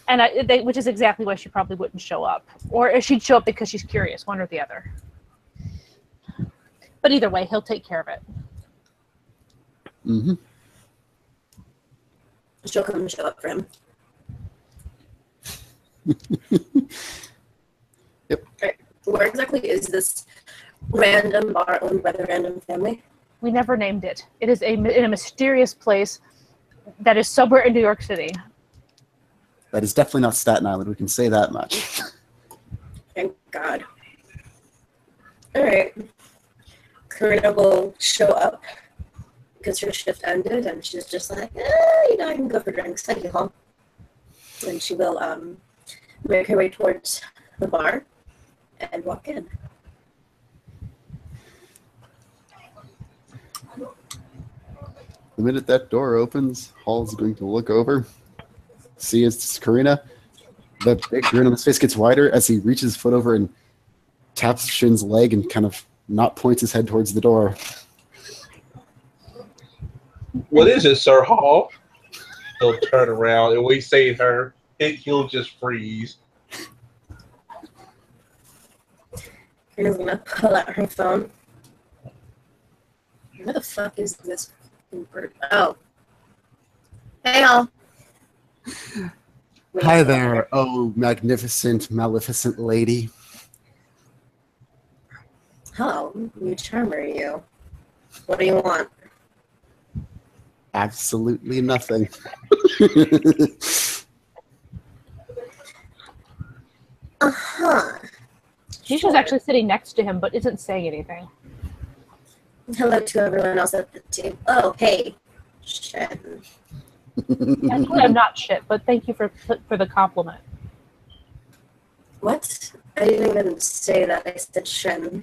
And which is exactly why she probably wouldn't show up. Or she'd show up because she's curious, one or the other. But either way, he'll take care of it. Mm-hmm. She'll come and show up for him. Yep. Right. Where exactly is this random bar owned by the random family? We never named it. It is in a mysterious place that is somewhere in New York City. That is definitely not Staten Island, we can say that much. Thank God. Alright. Karina will show up because her shift ended and she's just like, I can go for drinks. Thank you, Hall. And she will make her way towards the bar and walk in. The minute that door opens, Hall's going to look over, see it's Karina. The big grin on his face gets wider as he reaches his foot over and taps Shin's leg and kind of not points his head towards the door. What is it, Sir Hall? He'll turn around and we say to her, he'll just freeze. Karina's gonna pull out her phone. Where the fuck is this bird? Oh. Hey, all. Hi there, oh magnificent, maleficent lady. Hello, new charmer, you. What do you want? Absolutely nothing. Uh-huh. She's just actually sitting next to him, but isn't saying anything. Hello to everyone else at the table. Oh, hey. Shit. Actually, I'm not shit, but thank you for the compliment. What? I didn't even say that. I said Shen.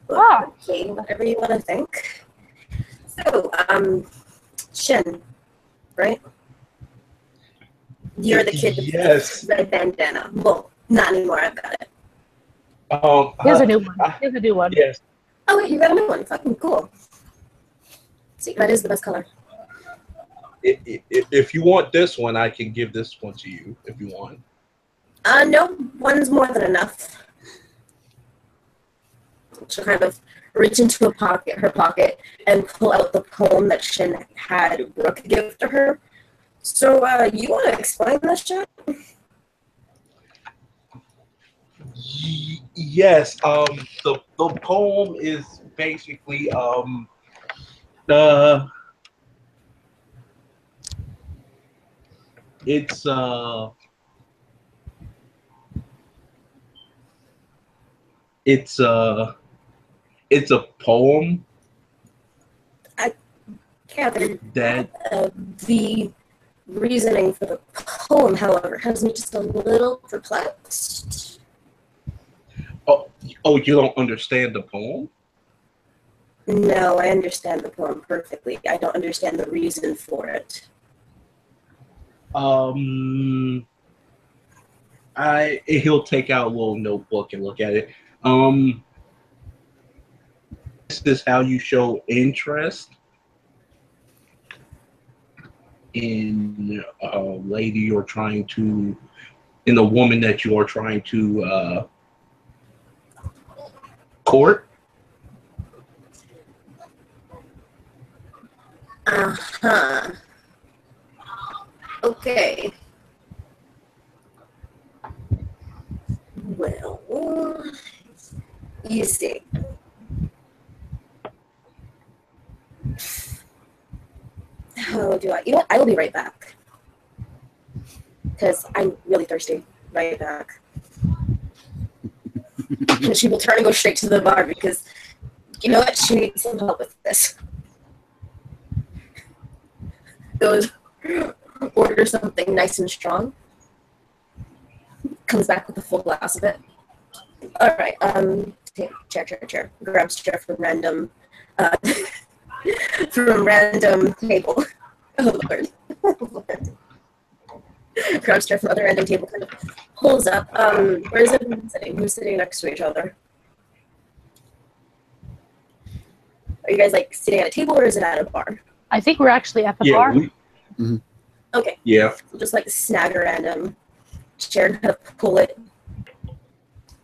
But, Ah. okay, whatever you want to think. So, Shen, right? You're the kid with Yes. the red bandana. Well, not anymore. I've got it. Here's a new one. Here's a new one. Yes. Oh, wait, you got a new one. Fucking cool. See, that is the best color. If you want this one, I can give this one to you if you want. No, one's more than enough. She'll kind of reach into her pocket, and pull out the poem that Shin had Brooke give to her. So, you want to explain this shit? Yes. The poem is basically it's a poem Catherine, that the reasoning for the poem, however, has me just a little perplexed. oh, you don't understand the poem? No, I understand the poem perfectly. I don't understand the reason for it. He'll take out a little notebook and look at it. This is how you show interest in a lady you're trying to, in a woman that you are trying to court. Uh-huh. Okay. Well, you see. How do I? You know what? I will be right back. Because I'm really thirsty. Right back. And she will turn and go straight to the bar because, you know what? She needs some help with this. Goes, order something nice and strong. Comes back with a full glass of it. All right. Chair. Grabs chair from random table. Oh Lord. Grabs chair from other random table. Kind of pulls up. Where is everyone sitting? Who's sitting next to each other? Are you guys like sitting at a table or is it at a bar? I think we're actually at the bar. Okay. Yeah. So just like snag a random chair and kind of pull it,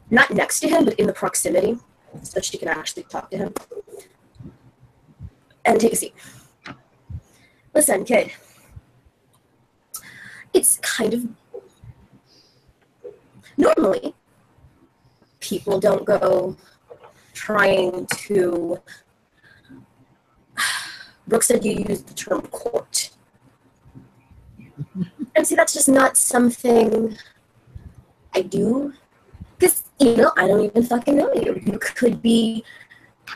not next to him, but in the proximity, so that she can actually talk to him. And take a seat. Listen, kid. It's kind of... Normally, people don't go trying to... Brooke said you used the term court. And see, that's just not something I do. Because, you know, I don't even fucking know you. You could be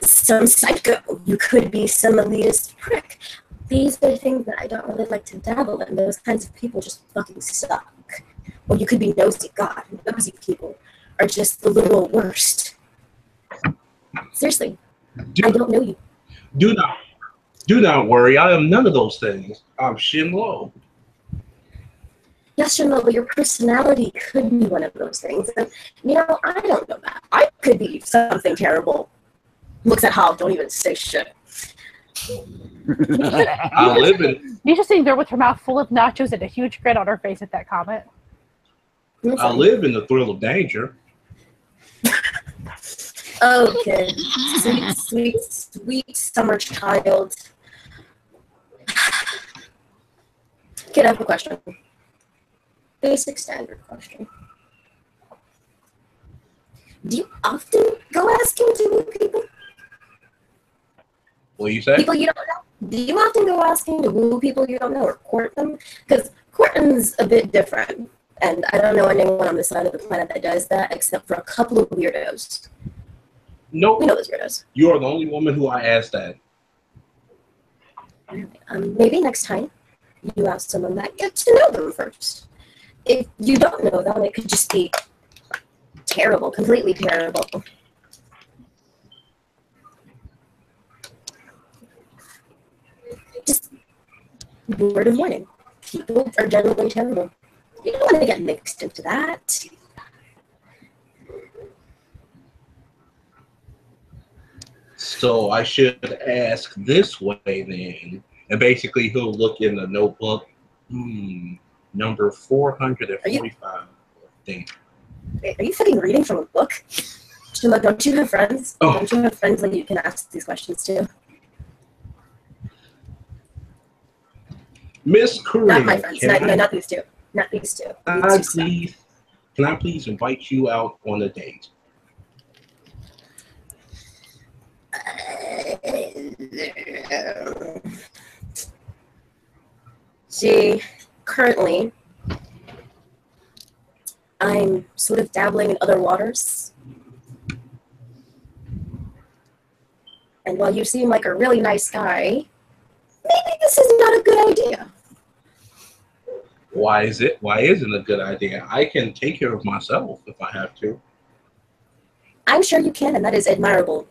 some psycho. You could be some elitist prick. These are things that I don't really like to dabble in. Those kinds of people just fucking suck. Or you could be nosy. God, nosy people are just the literal worst. Seriously, I don't know you. Do not worry. I am none of those things. I'm Shin-Lo. Yes, Shin-Lo, but your personality could be one of those things. And, you know, I don't know that. I could be something terrible. Looks at Hal, don't even say shit. I live in. Nisha's sitting there with her mouth full of nachos and a huge grin on her face at that comment. I live in the thrill of danger. Oh, good. Sweet, sweet, sweet summer child. Kid, I have a question. Basic standard question. Do you often go asking to woo people? What do you say? People you don't know? Do you often go asking to woo people you don't know or court them? Because courting's a bit different. And I don't know anyone on this side of the planet that does that except for a couple of weirdos. Nope. We know those weirdos. You are the only woman who I asked that. Maybe next time you ask someone that, get to know them first. If you don't know them, it could just be terrible, completely terrible. Just word of warning. People are generally terrible. You don't want to get mixed into that. So I should ask this way then. And basically he'll look in the notebook. Number 445, I think. Are you fucking reading from a book? Shin-Lo, don't you have friends? Oh. Don't you have friends that you can ask these questions to? Miss Korea, Not my friends. Not these two. Not these two. Can I please invite you out on a date? See, currently, I'm sort of dabbling in other waters. And while you seem like a really nice guy, maybe this is not a good idea. Why is it? Why isn't it a good idea? I can take care of myself if I have to. I'm sure you can, and that is admirable.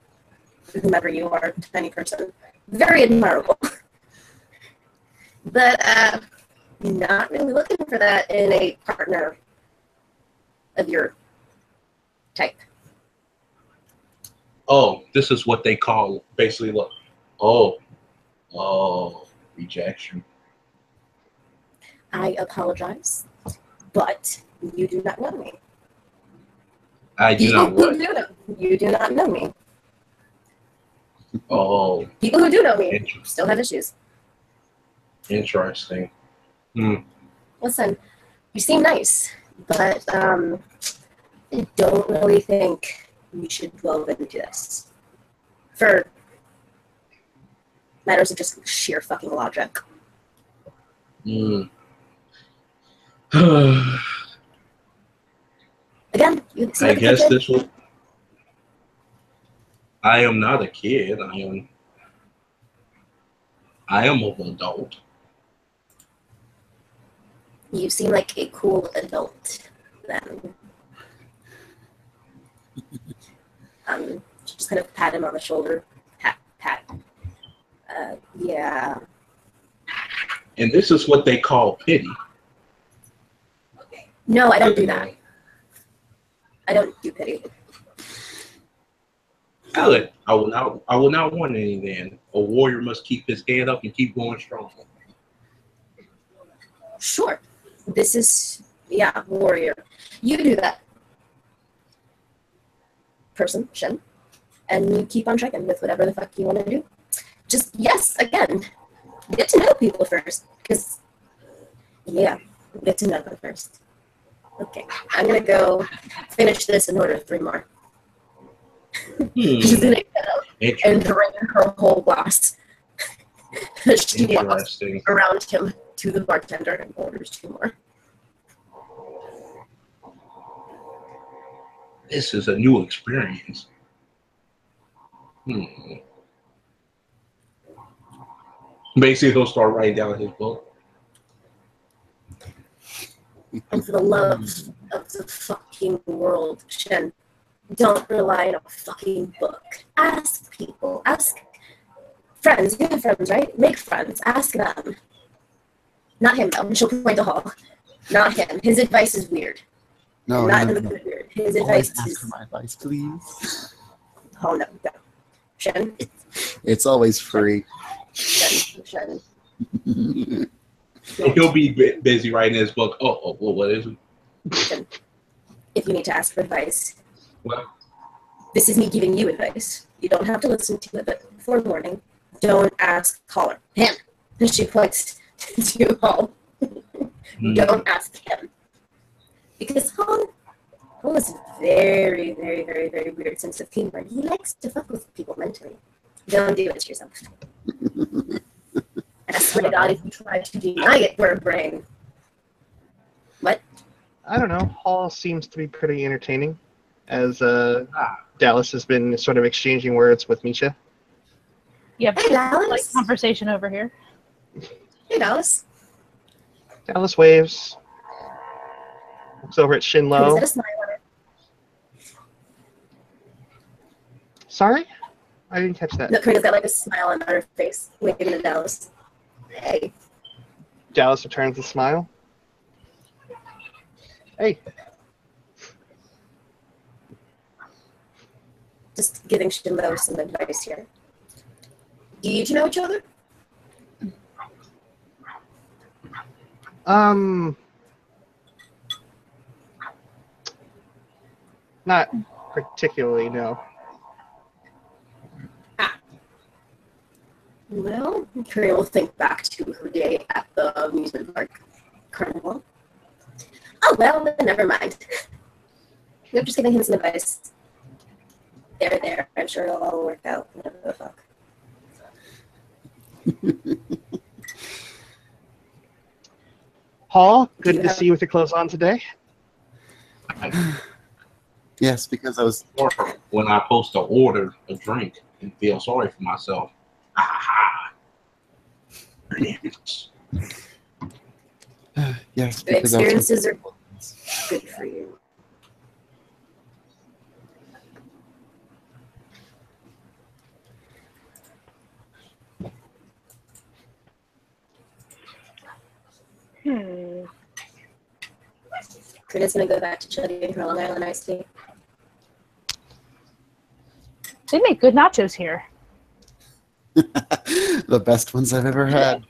Whomever you are, tiny person. Very admirable. But not really looking for that in a partner of your type. Oh, this is what they call basically look. Oh, rejection. I apologize, but you do not know me. I do not what? You do not know me. Oh. People who do know me still have issues. Interesting. Listen, you seem nice, but I don't really think we should delve into this. For matters of just sheer fucking logic. Again, you I guess this will. I am not a kid. I am an adult. You seem like a cool adult, then. Just kind of pat him on the shoulder. Pat. Yeah. And this is what they call pity. No, I don't do that. I don't do pity. Good. I will not want any then. A warrior must keep his head up and keep going strong. Sure. This is, yeah, warrior. You do that. Person, Shin. And you keep on checking with whatever the fuck you want to do. Just, yes, again, get to know people first. Because, yeah, get to know them first. Okay, I'm going to go finish this and order 3 more. She's going to get up and drink her whole glass. She walks around him to the bartender and orders 2 more. This is a new experience. Basically, he'll start writing down his book. And for the love of the fucking world, Shin, don't rely on a fucking book. Ask people. Ask friends. You have friends, right? Make friends. Ask them. Not him, though. She'll point the hall. Not him. His advice is weird. No, Not no, in the no. good weird. His Always advice ask is... for my advice, please. Oh, no. Shin? It's always free. Shin. He'll be busy writing his book. Well, what is it? Shin. If you need to ask for advice, What? This is me giving you advice. You don't have to listen to it, but forewarning, don't ask caller. Him. And she points to Hall. Don't ask him. Because Hall has a very, very, very, very weird sense of humor. He likes to fuck with people mentally. Don't do it to yourself. And I swear to God, if you try to deny it, bird brain. What? I don't know. Hall seems to be pretty entertaining, as Dallas has been sort of exchanging words with Misha. Yep. Hey, Dallas. Like conversation over here. Hey, Dallas. Dallas waves. Looks over at Is Shin-Lo. that a smile on it? Sorry? I didn't catch that. No, Karina's got like a smile on her face, waving at Dallas. Hey. Dallas returns the smile. Hey. Just giving Shin-Lo some advice here. Do you two know each other? Not particularly, no. Well, Karina will think back to her day at the amusement park carnival. Oh, well, then never mind. I'm just giving him some advice. There. I'm sure it'll all work out. Whatever the fuck. Hall, good to see you with your clothes on today. Yes, because I was. Or when I post to order a drink and feel sorry for myself. Aha! Yes, The because I was. experiences are good for you. Karina's gonna go back to chugging her Long Island iced tea. They make good nachos here. The best ones I've ever had.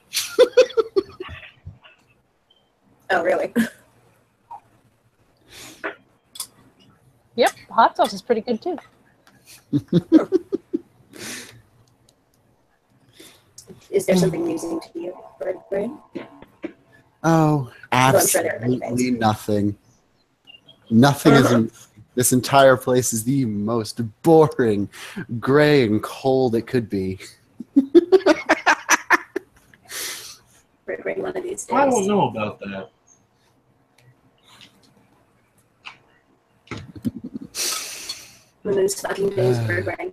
Oh, really? Yep, hot sauce is pretty good too. Is there something amusing to you, Bird Brain? Oh, I'm sure there are many absolutely things. nothing. Nothing isn't. This entire place is the most boring, gray, and cold it could be. Bird Brain one of these days. I don't know about that. One of those fucking days, Bird Brain.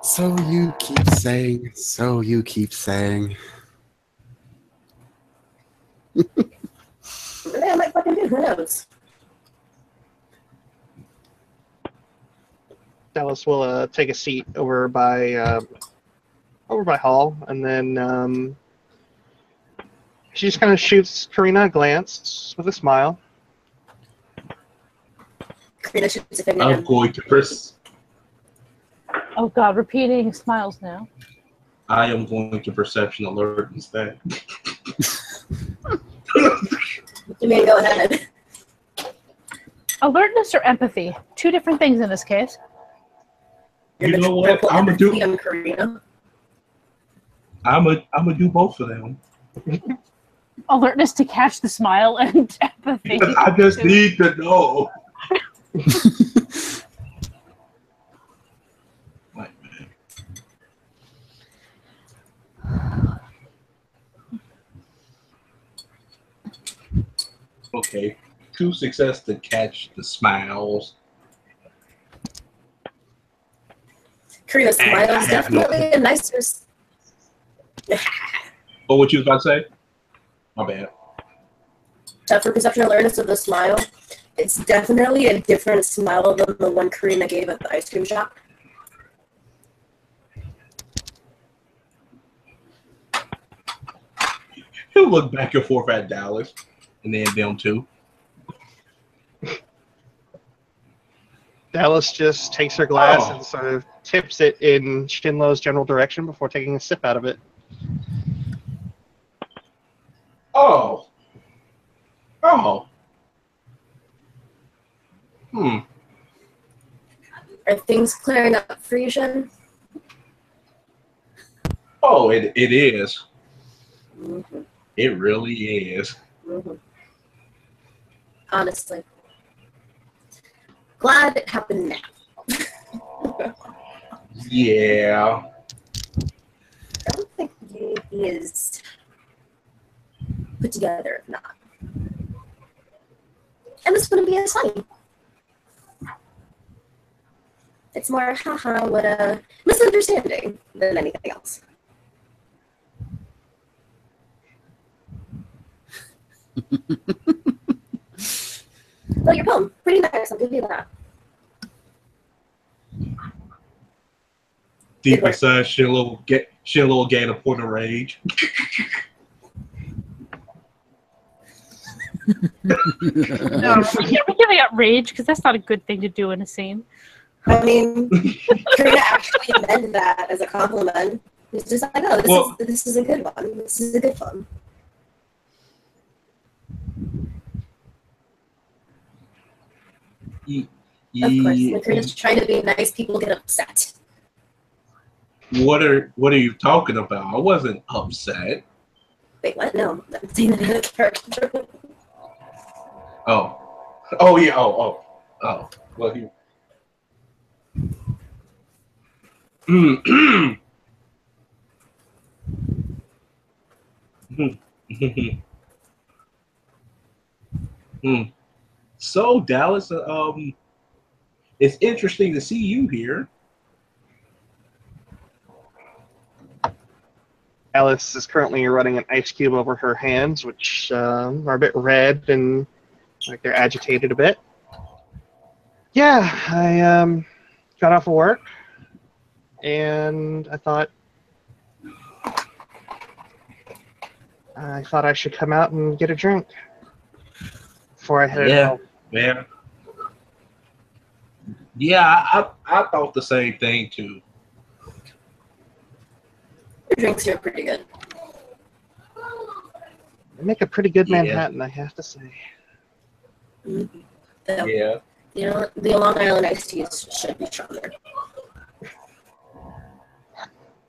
So you keep saying. So you keep saying. Maybe I might fucking do. Who knows? Dallas will take a seat over by Hall, and then she just kind of shoots Karina a glance with a smile. Karina shoots a finger. I'm going to Oh God, repeating smiles now. I am going to perception alert instead. You may go ahead. Alertness or empathy? Two different things in this case. You know what? I'm gonna do. Karina. I'm gonna do both of them. Alertness to catch the smile and empathy. Because I just need to know. Like, man. Okay. 2 success to catch the smiles. Karina smiles definitely a nicer. Oh, what you was about to say? My bad. For perception awareness of the smile, it's definitely a different smile than the one Karina gave at the ice cream shop. He'll look back and forth at Dallas, and then them too. Dallas just takes her glass and sort of tips it in Shin-Lo's general direction before taking a sip out of it. Oh. Hmm. Are things clearing up for you, Shin? Oh, it is. Mm-hmm. It really is. Mm-hmm. Honestly. Glad it happened now. Yeah. I don't think he is put together if not. And this wouldn't be as funny. It's more, haha, what a misunderstanding than anything else. Well, your poem, pretty nice, I'll give you that. Deep inside, Shin-Lo will gain a point of rage. No, we can't make out rage because that's not a good thing to do in a scene. I mean, Karina actually meant that as a compliment. It's just like, oh, this is a good one. This is a good one. Of course, when Karina's trying to be nice, people get upset. What are you talking about? I wasn't upset. Wait, what? No, I'm saying that in a character. Oh yeah. Oh. Well, you. So Dallas, it's interesting to see you here. Alice is currently running an ice cube over her hands, which are a bit red and like they're agitated a bit. Yeah, I got off of work, and I thought I should come out and get a drink before I headed home. Yeah. Yeah, I thought the same thing too. Your drinks here are pretty good. They make a pretty good Manhattan, I have to say. Mm-hmm. Yeah. You know, the Long Island iced teas should be stronger.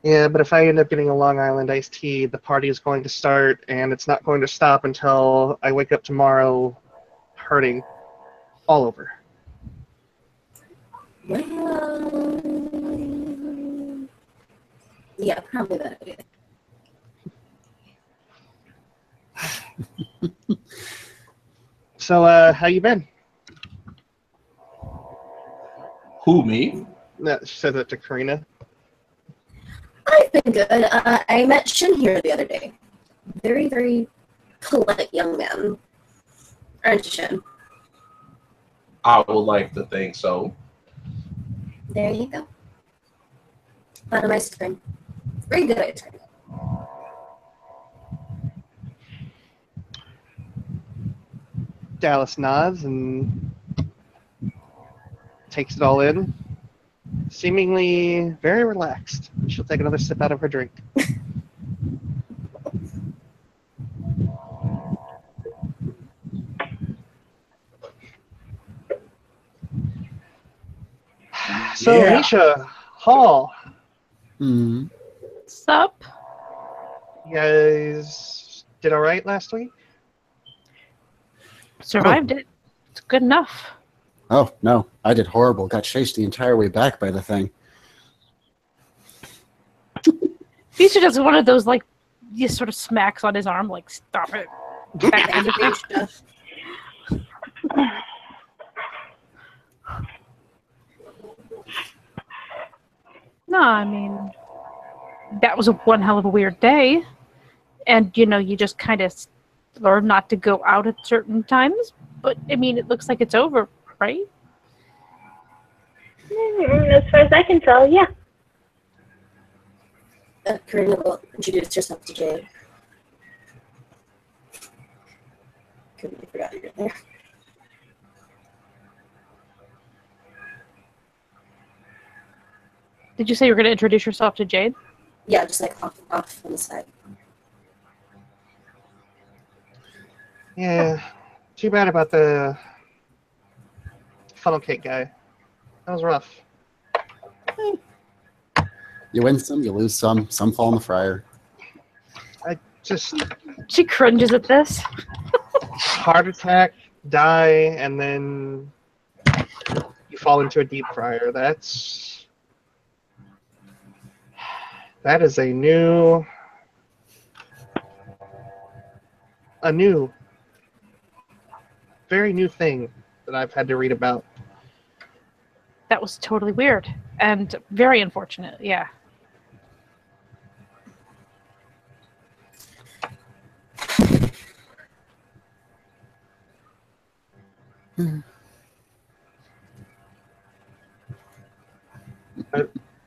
Yeah, but if I end up getting a Long Island iced tea, the party is going to start, and it's not going to stop until I wake up tomorrow hurting all over. Well, yeah, probably that idea. So, how you been? Who, me? No, she said that to Karina. I've been good. I met Shin here the other day. Very, very polite young man. Aren't you, Shin? I would like to think so. There you go. Bought him ice cream. Very good ice cream. Dallas nods and takes it all in, seemingly very relaxed. She'll take another sip out of her drink. So, Yeah. Misha, Hall, What's up? you guys did all right last week? Survived it. It's good enough. Oh, no. I did horrible. Got chased the entire way back by the thing. Misha does one of those, like, he sort of smacks on his arm, like, stop it. Back into Misha. No, I mean, that was one hell of a weird day. And, you know, you just kind of learn not to go out at certain times. But, I mean, it looks like it's over, right? As far as I can tell, yeah. Karina will introduce herself to Jade. Completely forgot you're there. Did you say you were going to introduce yourself to Jade? Yeah, just like off on the side. Yeah, too bad about the funnel cake guy. That was rough. You win some, you lose some fall in the fryer. I just She cringes at this. heart attack, die, and then you fall into a deep fryer. That is a very new thing that I've had to read about. That was totally weird and very unfortunate. Yeah.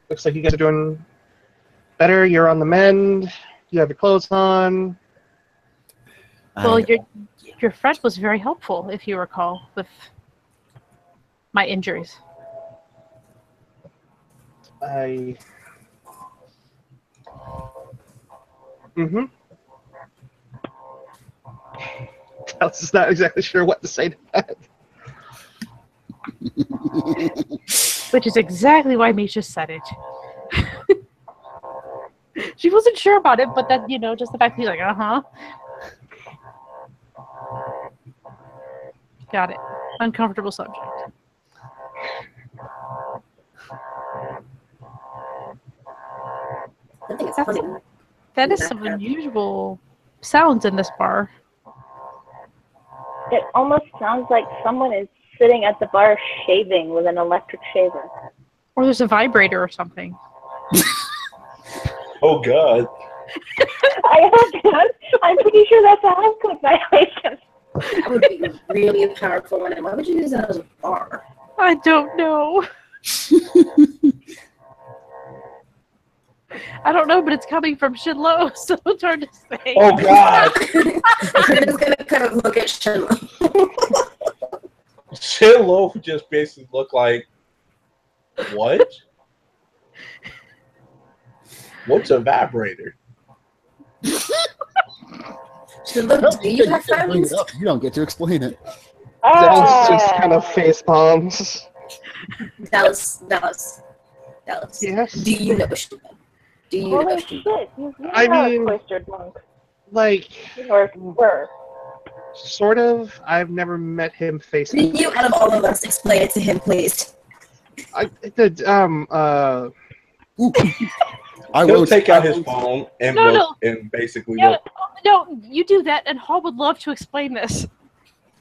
Looks like you guys are doing better. You're on the mend. You have your clothes on. Well, your friend was very helpful, if you recall, with my injuries. Mm-hmm. Alice is not exactly sure what to say to that. Which is exactly why Misha said it. She wasn't sure about it, but that, just the fact he's like, uh-huh. Got it. Uncomfortable subject. I think it's funny. That is some unusual sounds in this bar. It almost sounds like someone is sitting at the bar shaving with an electric shaver. Or there's a vibrator or something. Oh God. I hope not. I'm pretty sure that's a house code violation. That would be really powerful. Why would you use that as a bar? I don't know. I don't know, but it's coming from Shin-Lo, so it's hard to say. Oh God. I'm just gonna kind of look at Shin-Lo. Shin-Lo just basically looked like, what? What's a vibrator? Shin-Lo, do you have bring friends? it up. You don't get to explain it. Dallas just kind of face palms. Dallas. Yes. Do you know Shin-Lo? Do you Holy know shit, Shin-Lo? you I are mean- a cloistered monk. Like, Or were. sort of. I've never met him face to Can you, out of all of us, explain it to him, please? I He'll will take out his phone and No, look and basically Yeah, look. no, you do that, and Hall would love to explain this.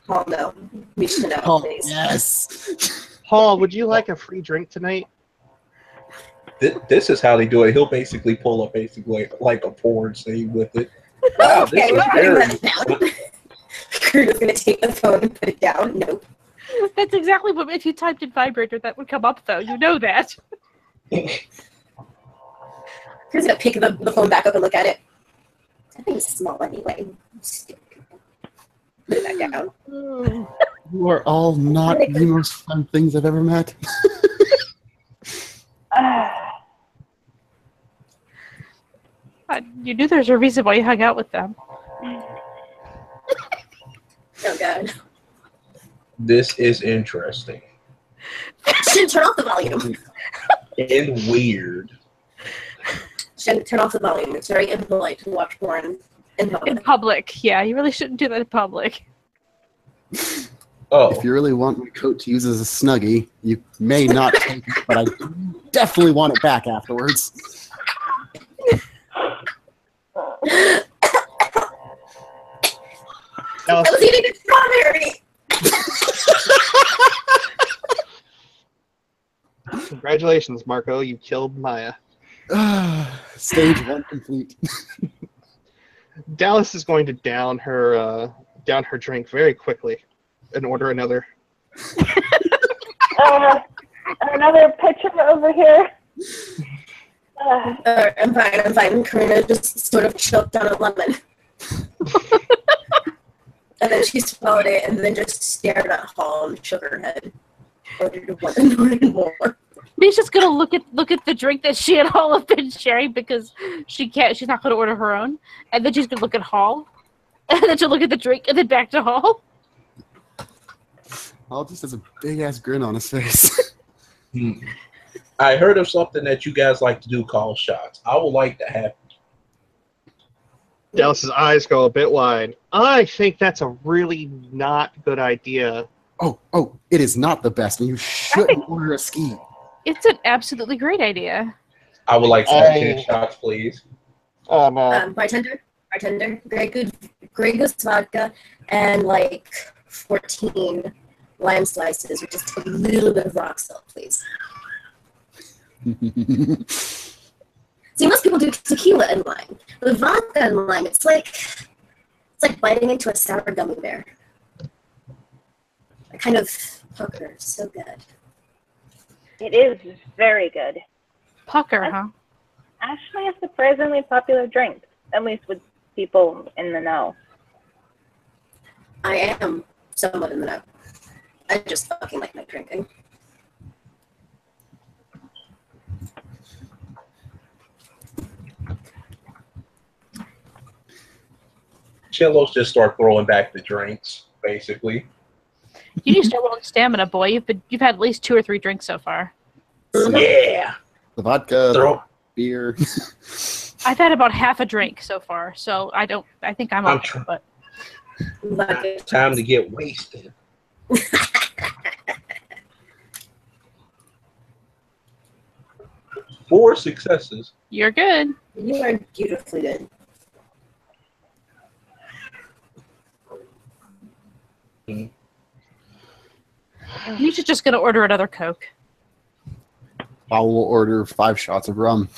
Oh no, we should know, Oh, please. yes. Paul, would you like a free drink tonight? This is how they do it. He'll basically pull up like a porn scene with it. Wow, this Okay, is we're very. putting that down. Kurta's gonna take the phone and put it down. Nope. That's exactly what, if you typed in vibrator, that would come up, though. You know that. Kurta's gonna pick the phone back up and look at it. I think it's small anyway. Put it back down. You are all not the most fun things I've ever met. You knew there's a reason why you hung out with them. Oh god. This is interesting Shin, turn off the volume. and weird. Shin, turn off the volume. It's very impolite to watch porn in In public. public. Yeah, you really shouldn't do that in public. Oh, If you really want my coat to use as a snuggie, you may not take it, but I definitely want it back afterwards. I was eating a strawberry! Congratulations, Marco. You killed Maya. Stage 1 complete. Dallas is going to down her drink very quickly and order another. Another picture over here. I'm fine. Karina just sort of choked on a lemon. And then she swallowed it and then just stared at Hall and shook her head. Ordered more. Misha's gonna look at the drink that she and Hall have been sharing because she's not gonna order her own. And then she's gonna look at Hall. And then she'll look at the drink and then back to Hall. Hall just has a big ass grin on his face. I heard of something that you guys like to do called shots. I would like to have. Dallas's eyes go a bit wide. I think that's a really not good idea. Oh, it is not the best, and you shouldn't order a ski. It's an absolutely great idea. I would like to have 10 shots, please. Oh no. Bartender, Grey Goose vodka, and like 14 lime slices with just a little bit of rock salt, please. See, most people do tequila and lime. But vodka and lime, it's like biting into a sour gummy bear. A kind of pucker, so good. It is very good. Pucker, huh? Actually, a surprisingly popular drink, at least with people in the know. I am somewhat in the know. I just fucking like my drinking. Shin-Lo's just start throwing back the drinks, basically. You need to start rolling stamina, boy. You've had at least 2 or 3 drinks so far. Yeah. The vodka, Throw. beer. I've had about half a drink so far, so I think I'm okay. But Time to get wasted. 4 successes. you're good. You are beautifully good. Misha's just gonna order another Coke. I will order 5 shots of rum.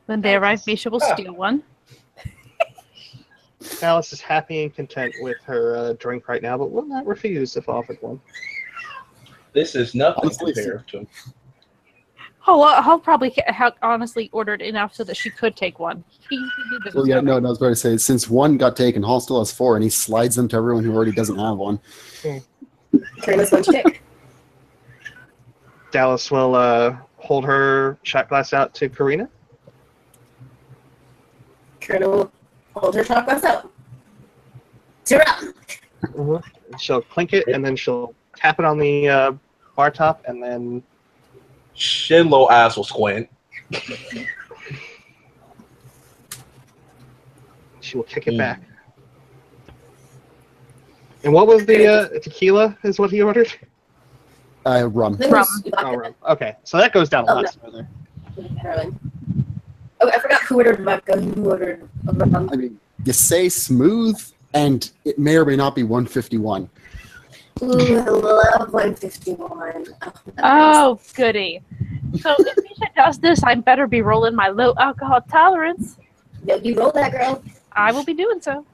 When they arrive, Misha will steal one. Alice is happy and content with her drink right now, but will not refuse if offered one. This is nothing Honestly, compared to. I'll probably honestly ordered enough so that she could take one. Well, yeah, no, I was about to say, since 1 got taken, Hall still has 4, and he slides them to everyone who already doesn't have one. Karina's one to take. Dallas will hold her shot glass out to Karina. Karina will hold her shot glass out. To rum. She'll clink it, and then she'll tap it on the bar top, and then Shin-Lo eyes will squint. she will kick it back. And what was the tequila is what he ordered? Rum. Rum. Oh, rum. Okay, so that goes down a lot smoother. Heroin. Oh, I forgot who ordered vodka. Who ordered rum? I mean, you say smooth, and it may or may not be 151. Ooh, I love 151. Oh, goody. So if Misha does this, I better be rolling my low alcohol tolerance. No, you roll that, girl. I will be doing so.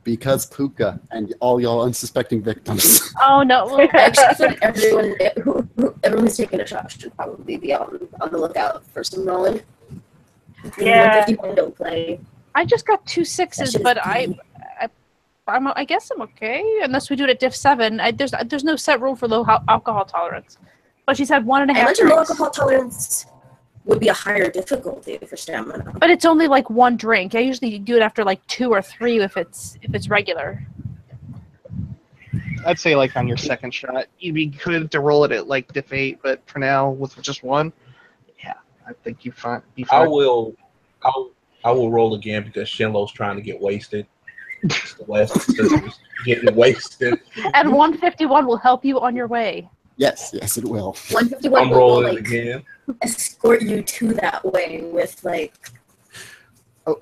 Because Puka and all y'all unsuspecting victims. Oh, no. I actually think everyone who's taking a shot should probably be on the lookout for some rolling. Yeah. 151 don't play. I just got 2 6s, but I guess I'm okay unless we do it at diff 7. There's no set rule for low alcohol tolerance, but she's had 1.5 I imagine drinks. low alcohol tolerance would be a higher difficulty for stamina. But it's only like 1 drink. I usually do it after like 2 or 3 if it's regular. I'd say like on your second shot, you'd be good to roll it at like diff 8, but for now with just 1, yeah, I think you be fine. I will roll again because Shin-Lo's trying to get wasted. It's the last sisters getting wasted. And 151 will help you on your way. Yes, it will. 151 I'm will rolling like again. escort you to that way with like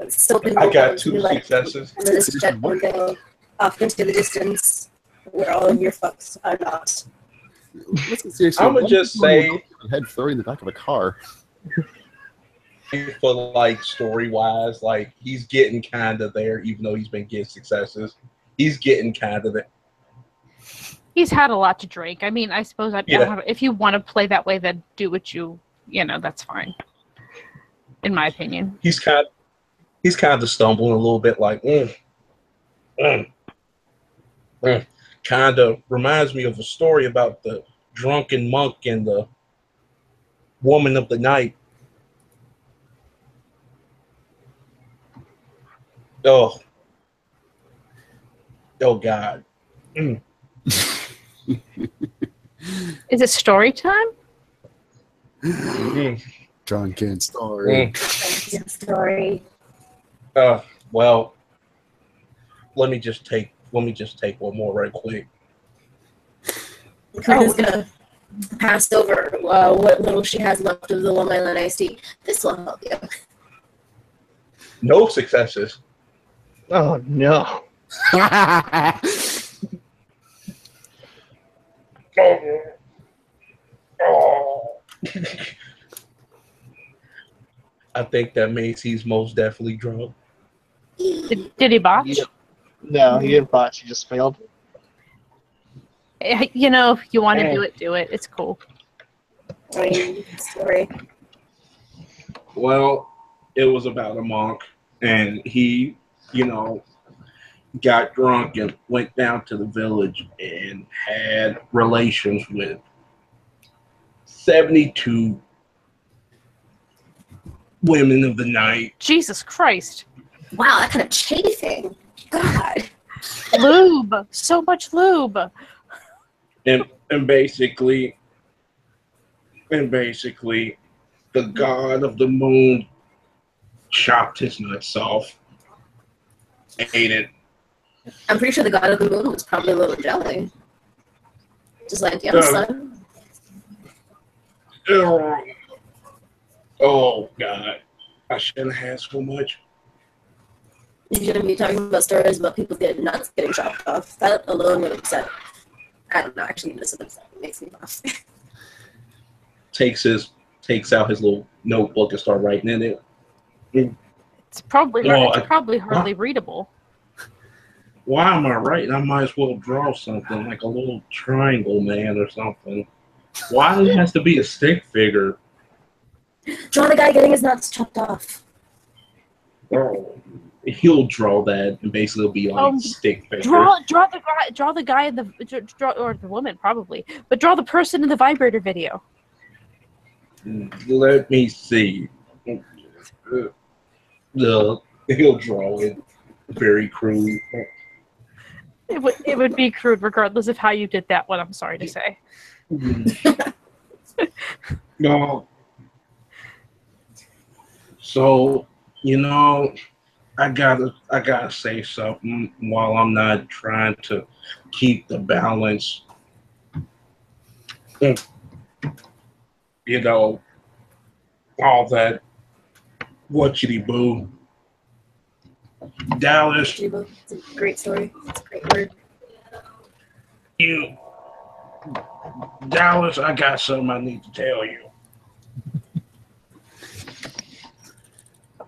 soap and I got bubbles, 2 like, successes. and then this jet will go off into the distance where all of your fucks are not. Listen, seriously, I'm gonna just say, head throwing in the back of a car. for like story wise, like he's getting kind of there, even though he's been getting successes. He's getting kind of there. He's had a lot to drink. I mean, I suppose if you want to play that way, then do what that's fine. In my opinion, He's kind of stumbling a little bit, like kind of reminds me of a story about the drunken monk and the woman of the night. Oh, Oh God. Is it story time? Drunken story. Story. Well, let me just take one more right quick. Karina's gonna pass over what little she has left of the Long Island iced tea. This will help you. No successes. Oh no. I think that Macy's most definitely drunk. Did he botch? Yep. No, he didn't botch. He just failed. You know, if you want to do it. It's cool. I mean, story. Well, it was about a monk, and he, got drunk and went down to the village and had relations with 72 women of the night. Jesus Christ. Wow, that kind of chafing. God. Lube. So much lube. And basically, the god of the moon chopped his nuts off, ate it. I'm pretty sure the god of the moon was probably a little jelly. Just like, yeah, son. Oh God, I shouldn't have had so much. You shouldn't be talking about stories about people getting nuts getting chopped off. That alone would upset. I don't know, actually, this is upset. It makes me laugh. Takes out his little notebook and start writing in it. It's probably hardly readable. Why am I writing? I might as well draw something like a little triangle man or something. Why it has to be a stick figure? Draw the guy getting his nuts chopped off. Oh, he'll draw that and basically it'll be like stick figure. Draw the guy in the or the woman probably, but draw the person in the vibrator video. Let me see. He'll draw it very crude. It would be crude regardless of how you did that one, I'm sorry to say. No. So, I gotta say something while I'm not trying to keep the balance. All that whatchity boo. Dallas. It's a great story. It's a great word. Dallas, I got something I need to tell you.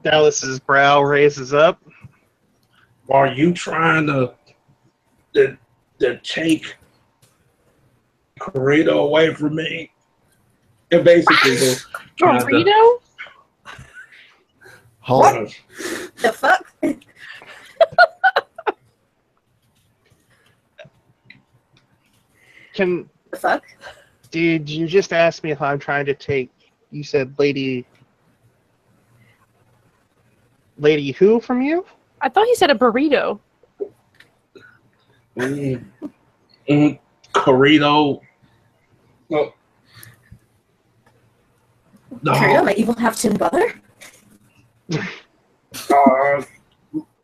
Dallas's brow raises up. Are you trying to take Corrito away from me? And basically, Corrito? Hold on. The fuck? The fuck? Did you just ask me if I'm trying to take, you said Lady who from you? I thought he said a burrito. Corrito. No. Corrito, my evil half-tin brother?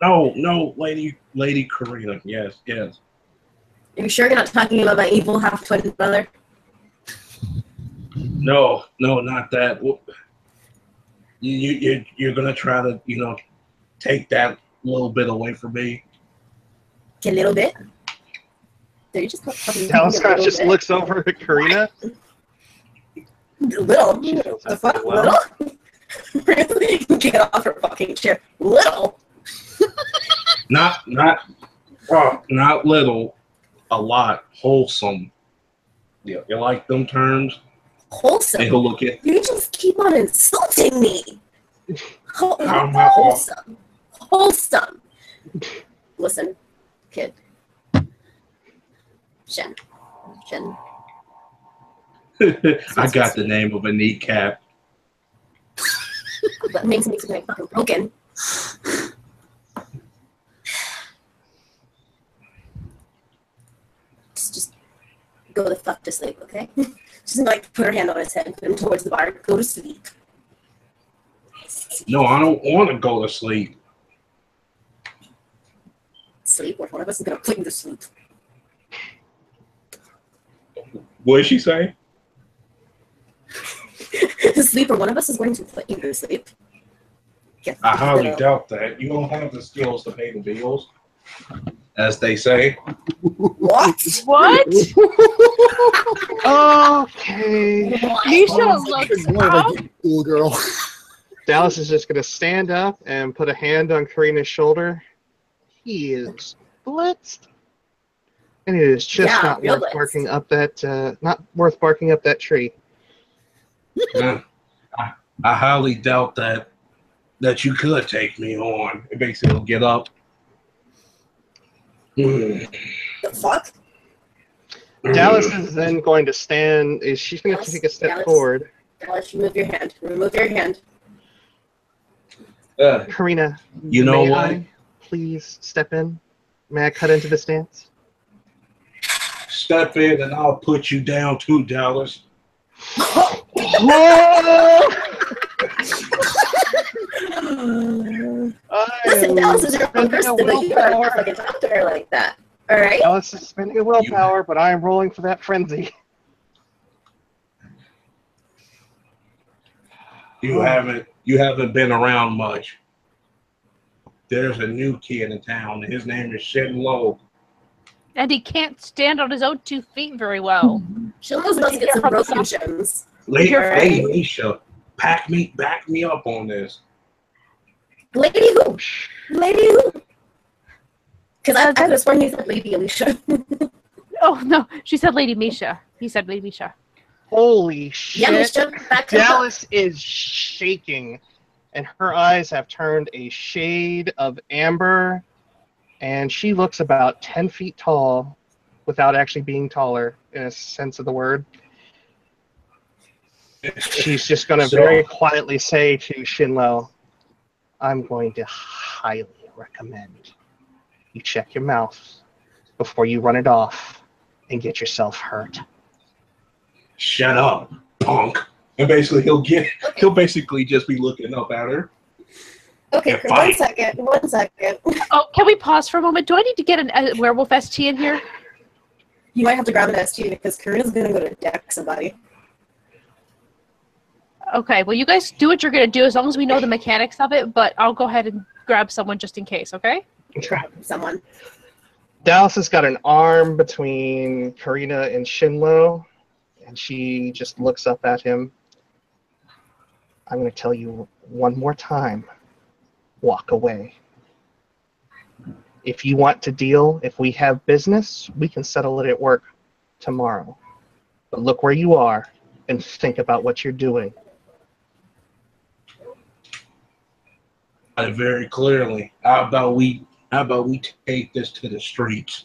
No, Lady Corrito. Yes. Are you sure you're not talking about my evil half-twin brother? No, not that. You're gonna try to, take that little bit away from me. A little bit? Did you just fucking Dallas just looks over at Karina. Little? The fuck? Well. Little? Really? Get off her fucking chair. Little? Not little. A lot. Wholesome. Yeah, you like them terms? Wholesome? And he'll look at. You just keep on insulting me. I'm not Wholesome. Wholesome. Listen, kid. Shin. I got the name of a kneecap. That makes me like fucking broken. go the fuck to sleep, okay? She's gonna like put her hand on his head, put him towards the bar. Go to sleep. No, I don't want to go to sleep. Sleep, or one of us is gonna put you to sleep. What did she say? Sleep, or one of us is going to put you to sleep. Get I highly the- doubt that. You don't have the skills to pay the bills, as they say. What? What? Okay. Misha looks More out. like a cool girl. Dallas is just going to stand up and put a hand on Karina's shoulder. He is blitzed. And it is just Yeah, not real worth blitzed. barking up that tree. I highly doubt that you could take me on. It basically will get up. The fuck? Dallas is then going to stand. She's going to take a step Dallas. forward. Dallas, remove your hand. Remove your hand. Karina, You know may what? I please step in? May I cut into the stance? Step in and I'll put you down too, Dallas. Listen, Dallas is your own person, but you gotta willpower. fucking talk to her like that. Alright? Dallas is spending a willpower, but I am rolling for that frenzy. You haven't been around much. There's a new kid in town. His name is Shin-Lo. And he can't stand on his own 2 feet very well. Shin-Lo's about to get some broken gems. Lady Right. Misha, back me up on this. Lady who? Lady who? Because I could have sworn you said Lady Alicia. Oh no, she said Lady Misha. He said Lady Misha. Holy shit. Yeah, Misha, back to Dallas is shaking, and her eyes have turned a shade of amber, and she looks about 10 feet tall without actually being taller in a sense of the word. She's just going to So- very quietly say to Shin-Lo, I'm going to highly recommend you check your mouth before you run it off and get yourself hurt. Shut up, punk. And basically he'll basically just be looking up at her. Okay, Yeah, one fight. second. Oh, can we pause for a moment? Do I need to get a werewolf ST in here? You might have to grab an ST because Karina's gonna go to deck somebody. Okay, well you guys do what you're gonna do as long as we know the mechanics of it, but I'll go ahead and grab someone just in case, okay? Grab someone. Dallas has got an arm between Karina and Shin-Lo, and she just looks up at him. I'm going to tell you one more time. Walk away. If you want to deal, if we have business, we can settle it at work tomorrow. But look where you are and think about what you're doing. Very clearly. How about we take this to the streets,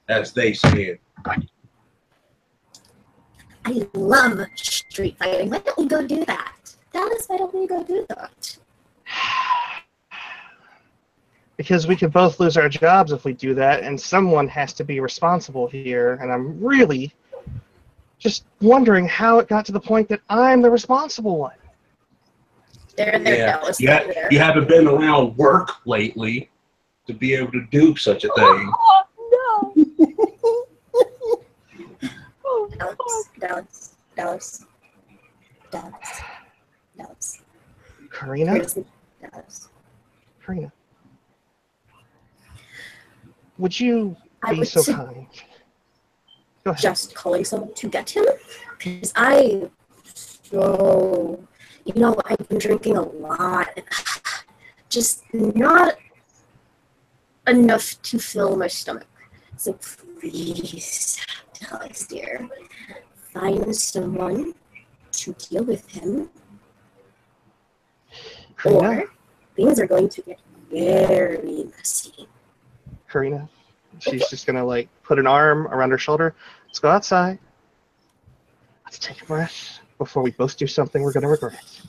as they said. I love street fighting. Why don't we go do that? Dallas, why don't we go do that? Because we could both lose our jobs if we do that, and someone has to be responsible here, and I'm really just wondering how it got to the point that I'm the responsible one. There, Dallas. You There. haven't been around work lately to be able to do such a thing. Oh no! Oh, Dallas. Karina? Dallas. Karina. Would you I be would so kind? Go ahead. Just calling someone to get him? Because I've been drinking a lot. Just not enough to fill my stomach. So please, Dallas dear, find someone to deal with him. Karina? Or things are going to get very messy. Karina? She's just gonna like put an arm around her shoulder. Let's go outside. Let's take a breath before we both do something we're gonna regret.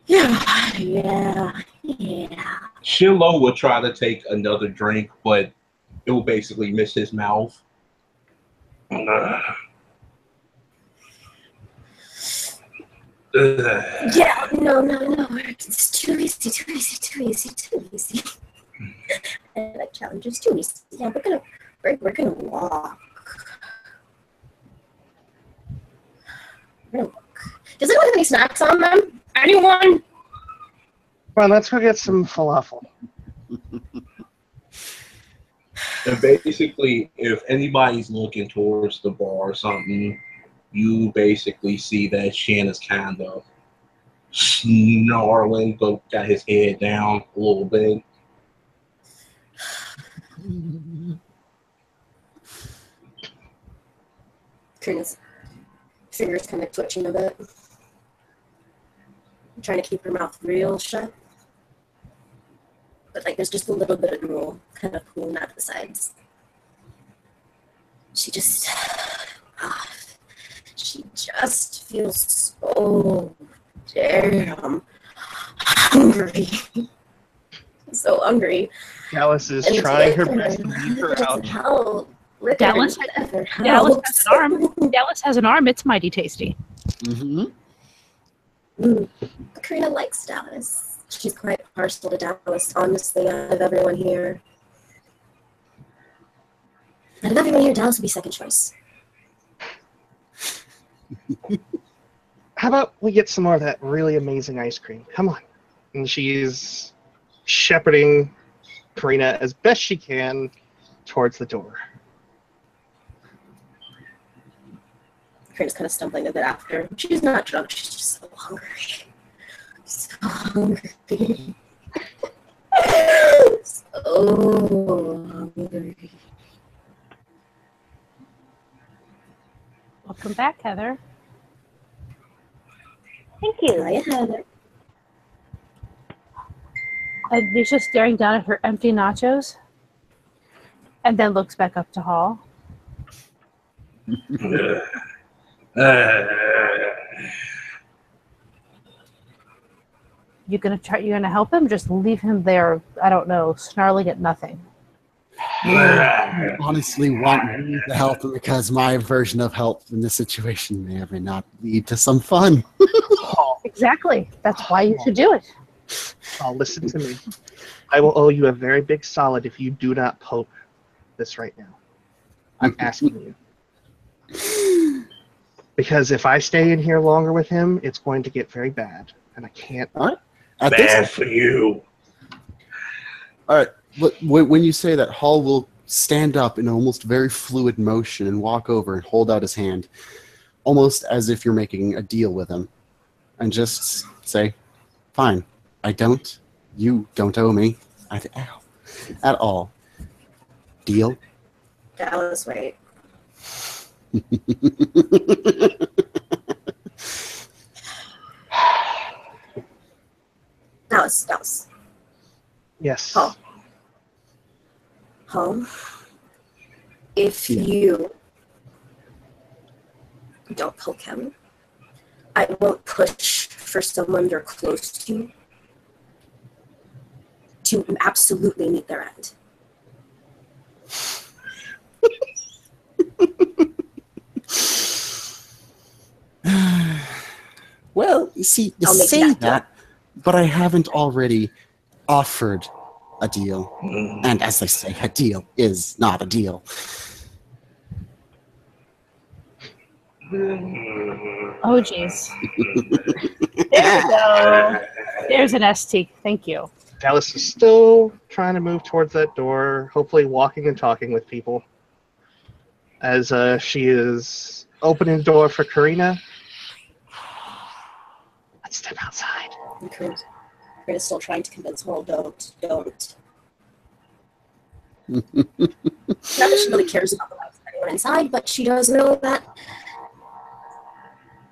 Yeah. Shin-Lo will try to take another drink, but it will basically miss his mouth. Yeah, no. It's too easy. And that challenge is too easy. Yeah, we're gonna walk. We're gonna walk. Does anyone have any snacks on them? Anyone? Well, let's go get some falafel. And basically, if anybody's looking towards the bar or something, you basically see that Shin is kind of snarling, but got his head down a little bit. Karina's fingers kind of twitching a bit. Trying to keep her mouth real shut. But like there's just a little bit of drool kind of pooling out the sides. She just feels so damn hungry. So hungry. Dallas is trying her best to leave her out. Dallas has an arm. Dallas has an arm. It's mighty tasty. Karina likes Dallas. She's quite partial to Dallas, honestly, out of everyone here. Out of everyone here, Dallas would be second choice. How about we get some more of that really amazing ice cream? Come on. And she's shepherding Karina as best she can towards the door. Karina's kind of stumbling a bit after. She's not drunk, she's just so hungry. So hungry. So hungry. Welcome back, Heather. Thank you. Hi, Heather. Nisha's staring down at her empty nachos and then looks back up to Hall. You're gonna help him? Just leave him there, I don't know, snarling at nothing. I honestly want you to help him because my version of help in this situation may or may not lead to some fun. Exactly. That's why you should do it. Oh, listen to me. I will owe you a very big solid if you do not poke this right now. I'm asking you. Because if I stay in here longer with him, it's going to get very bad. And I can't. All right. Bad for you. All right. But when you say that, Hall will stand up in almost very fluid motion and walk over and hold out his hand, almost as if you're making a deal with him, and just say, "Fine, you don't owe me at all. Deal?" Dallas, wait. Dallas. Yes. Home. If you don't poke him, I won't push for someone you're close to absolutely meet their end. Well, you see, you say that, but I haven't already offered a deal. And as they say, a deal is not a deal. Oh, jeez. There we go. There's an ST. Thank you. Dallas is still trying to move towards that door, hopefully walking and talking with people. As she is opening the door for Karina. Let's step outside. Karina's still trying to convince Hall, don't. Not that she really cares about the lives of anyone inside, but she does know that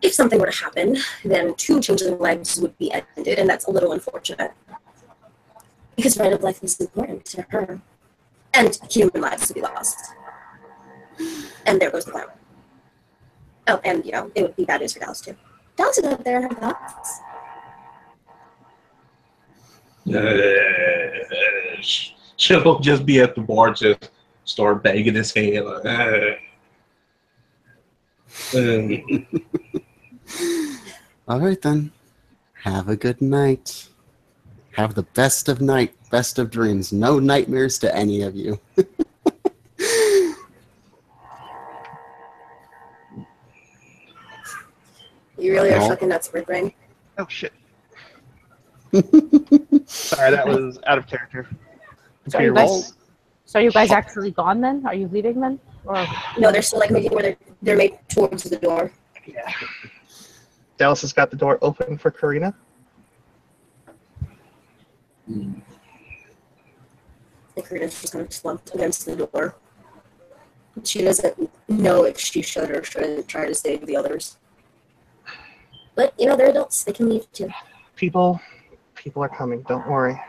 if something were to happen, then 2 changeling lives would be ended, and that's a little unfortunate. Because right of life is important to her. And human lives would be lost. And there goes the glamour. Oh, and, it would be bad news for Dallas, too. Dallas is up there in her thoughts. She'll just be at the bar, just start banging his head. All right, then. Have a good night. Have the best of night, best of dreams. No nightmares to any of you. You really are No. fucking nuts, Bird Brain. Oh shit. Sorry, that was out of character. So are you guys actually gone then? Are you leaving then? Or No, they're still like making where they're made towards the door. Yeah. Dallas has got the door open for Karina. And Karina's just kind of slumped against the door. She doesn't know if she should or shouldn't try to save the others. But, you know, they're adults. They can leave too. People are coming. Don't worry.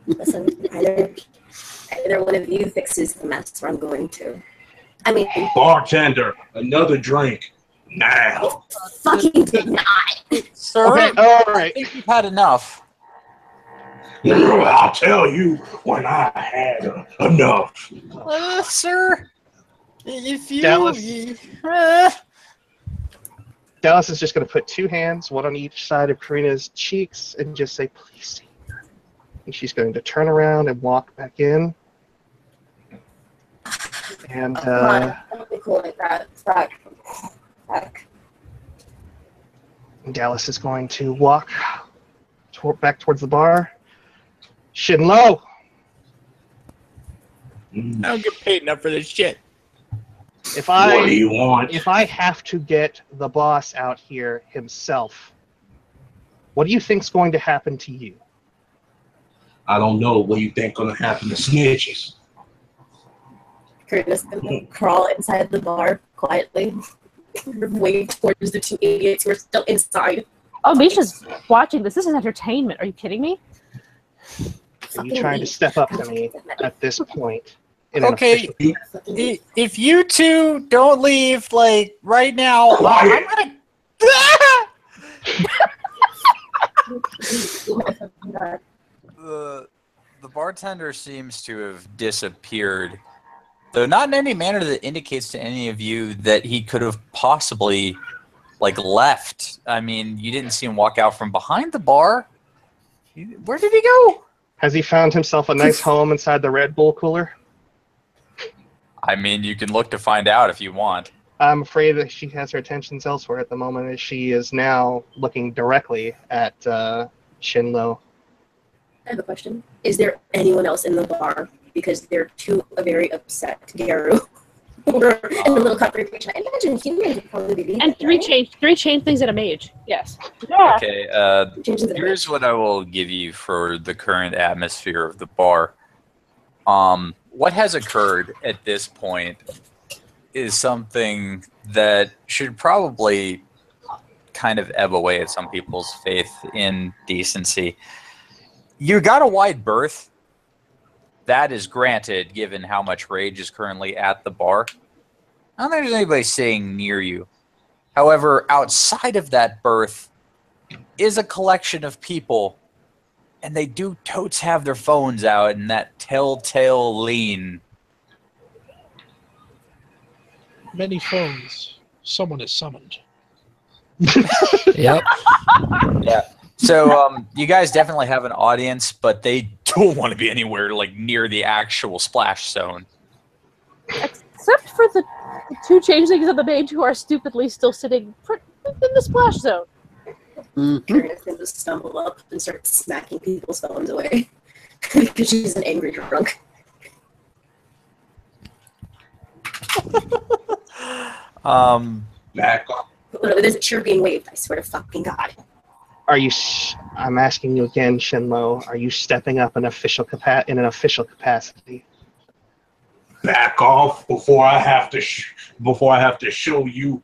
Listen, either one of you fixes the mess, or I'm going to. I mean, Bartender, another drink. Now. fucking did not. Sir, Okay, all I right. think you've had enough. I'll tell you when I had enough. Sir, if you... Dallas is just going to put two hands, one on each side of Karina's cheeks, and just say, "Please save her." And she's going to turn around and walk back in. And Don't be cool like that. Fuck. Dallas is going to walk back towards the bar. Shin-Lo! I don't get paid enough for this shit. What do you want? If I have to get the boss out here himself, what do you think's going to happen to you? I don't know. What do you think gonna happen to snitches? Karina's gonna crawl inside the bar quietly, wave towards the two idiots who are still inside. oh, Misha's watching this. This is entertainment. Are you kidding me? Are you trying to step up to me at this point? Okay, if you two don't leave, like, right now, I'm gonna... The bartender seems to have disappeared, though not in any manner that indicates to any of you that he could have possibly, like, left. I mean, you didn't see him walk out from behind the bar. Where did he go? Has he found himself a nice home inside the Red Bull cooler? I mean, you can look to find out if you want. I'm afraid that she has her attentions elsewhere at the moment, as she is now looking directly at Shin-Lo. I have a question. Is there anyone else in the bar? Because they're two very upset Garu. Or in a little confrontation. I imagine humans would probably be. And three chain things and a mage. Yes. Yeah. Okay, here's what I will give you for the current atmosphere of the bar. What has occurred at this point is something that should probably kind of ebb away at some people's faith in decency. You got a wide berth. That is granted, given how much rage is currently at the bar. I don't think there's anybody sitting near you. However, outside of that berth is a collection of people, and they do totes have their phones out in that telltale lean. Many phones. Someone is summoned. Yep. Yeah. So you guys definitely have an audience, but they don't want to be anywhere like near the actual splash zone. Except for the two changelings of the mage who are stupidly still sitting in the splash zone. Karina's going to stumble up and start smacking people's phones away. Because she's an angry drunk. Back up. There's a chair being waved, I swear to fucking God. I'm asking you again, Shin-Lo, are you stepping up in an official capacity? Back off before I have to show you.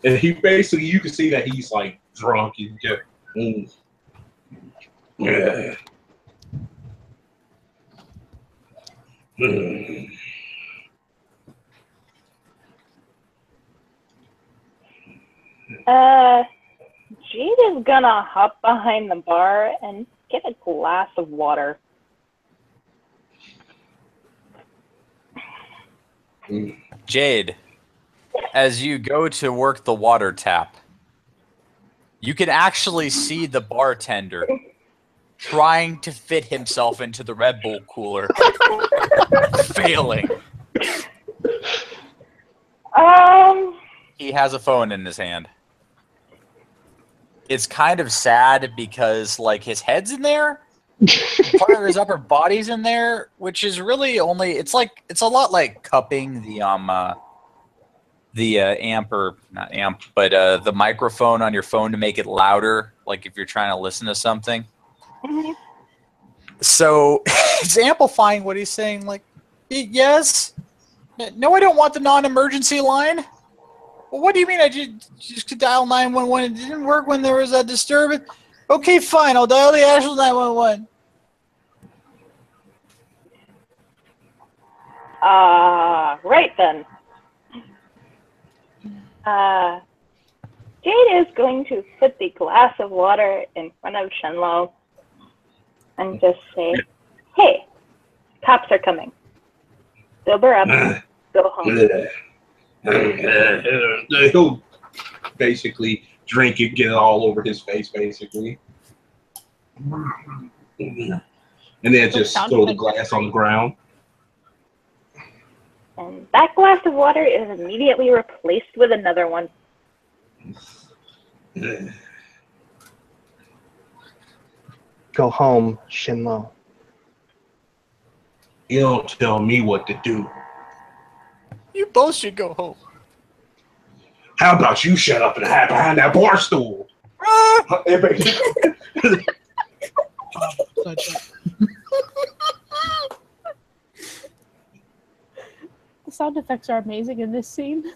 And he basically, you can see that he's like drunk. You get, yeah. Jade is gonna hop behind the bar and get a glass of water. Jade, as you go to work the water tap, you can actually see the bartender trying to fit himself into the Red Bull cooler, failing. Um, He has a phone in his hand. It's kind of sad because, like, his head's in there, part of his upper body's in there, which is really only it's a lot like cupping the amp, or not amp, but the microphone on your phone to make it louder, like if you're trying to listen to something. mhm. So it's amplifying what he's saying, like, yes, no, I don't want the non-emergency line. Well, what do you mean? I just could dial 911. It didn't work when there was a disturbance. Okay, fine. I'll dial the actual 911. Right then. Jade is going to put the glass of water in front of Shin-Lo and just say, "Hey, cops are coming. Sober up. Go home." He'll basically drink it, get it all over his face, basically. And then just throw the glass on the ground. And that glass of water is immediately replaced with another one. Go home, Shin-Lo. You don't tell me what to do. You both should go home. How about you shut up and hide behind that bar stool? The sound effects are amazing in this scene.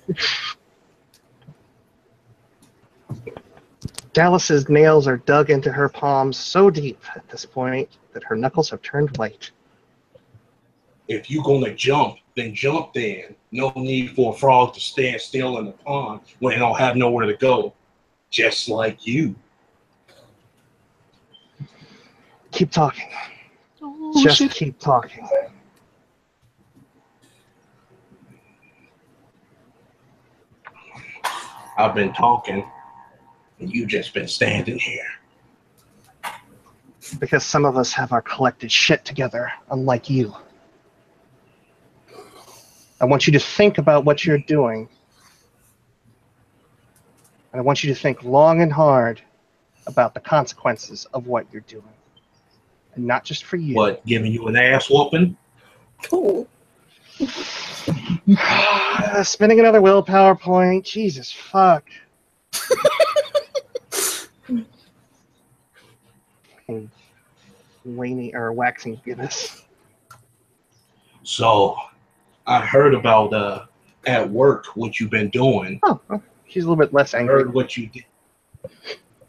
Dallas's nails are dug into her palms so deep at this point that her knuckles have turned white. If you're gonna jump, then jump then. No need for a frog to stand still in the pond when it don't have nowhere to go. Just like you. Keep talking. Oh, Just shit. keep talking. I've been talking, and you just been standing here. Because some of us have our collected shit together, unlike you. I want you to think about what you're doing. And I want you to think long and hard about the consequences of what you're doing. And not just for you. What, giving you an ass whooping? Cool. Spinning another willpower point. Jesus fuck. Fucking rainy or waxing Guinness. So, I heard about at work what you've been doing. Oh, she's a little bit less I angry. heard what you did.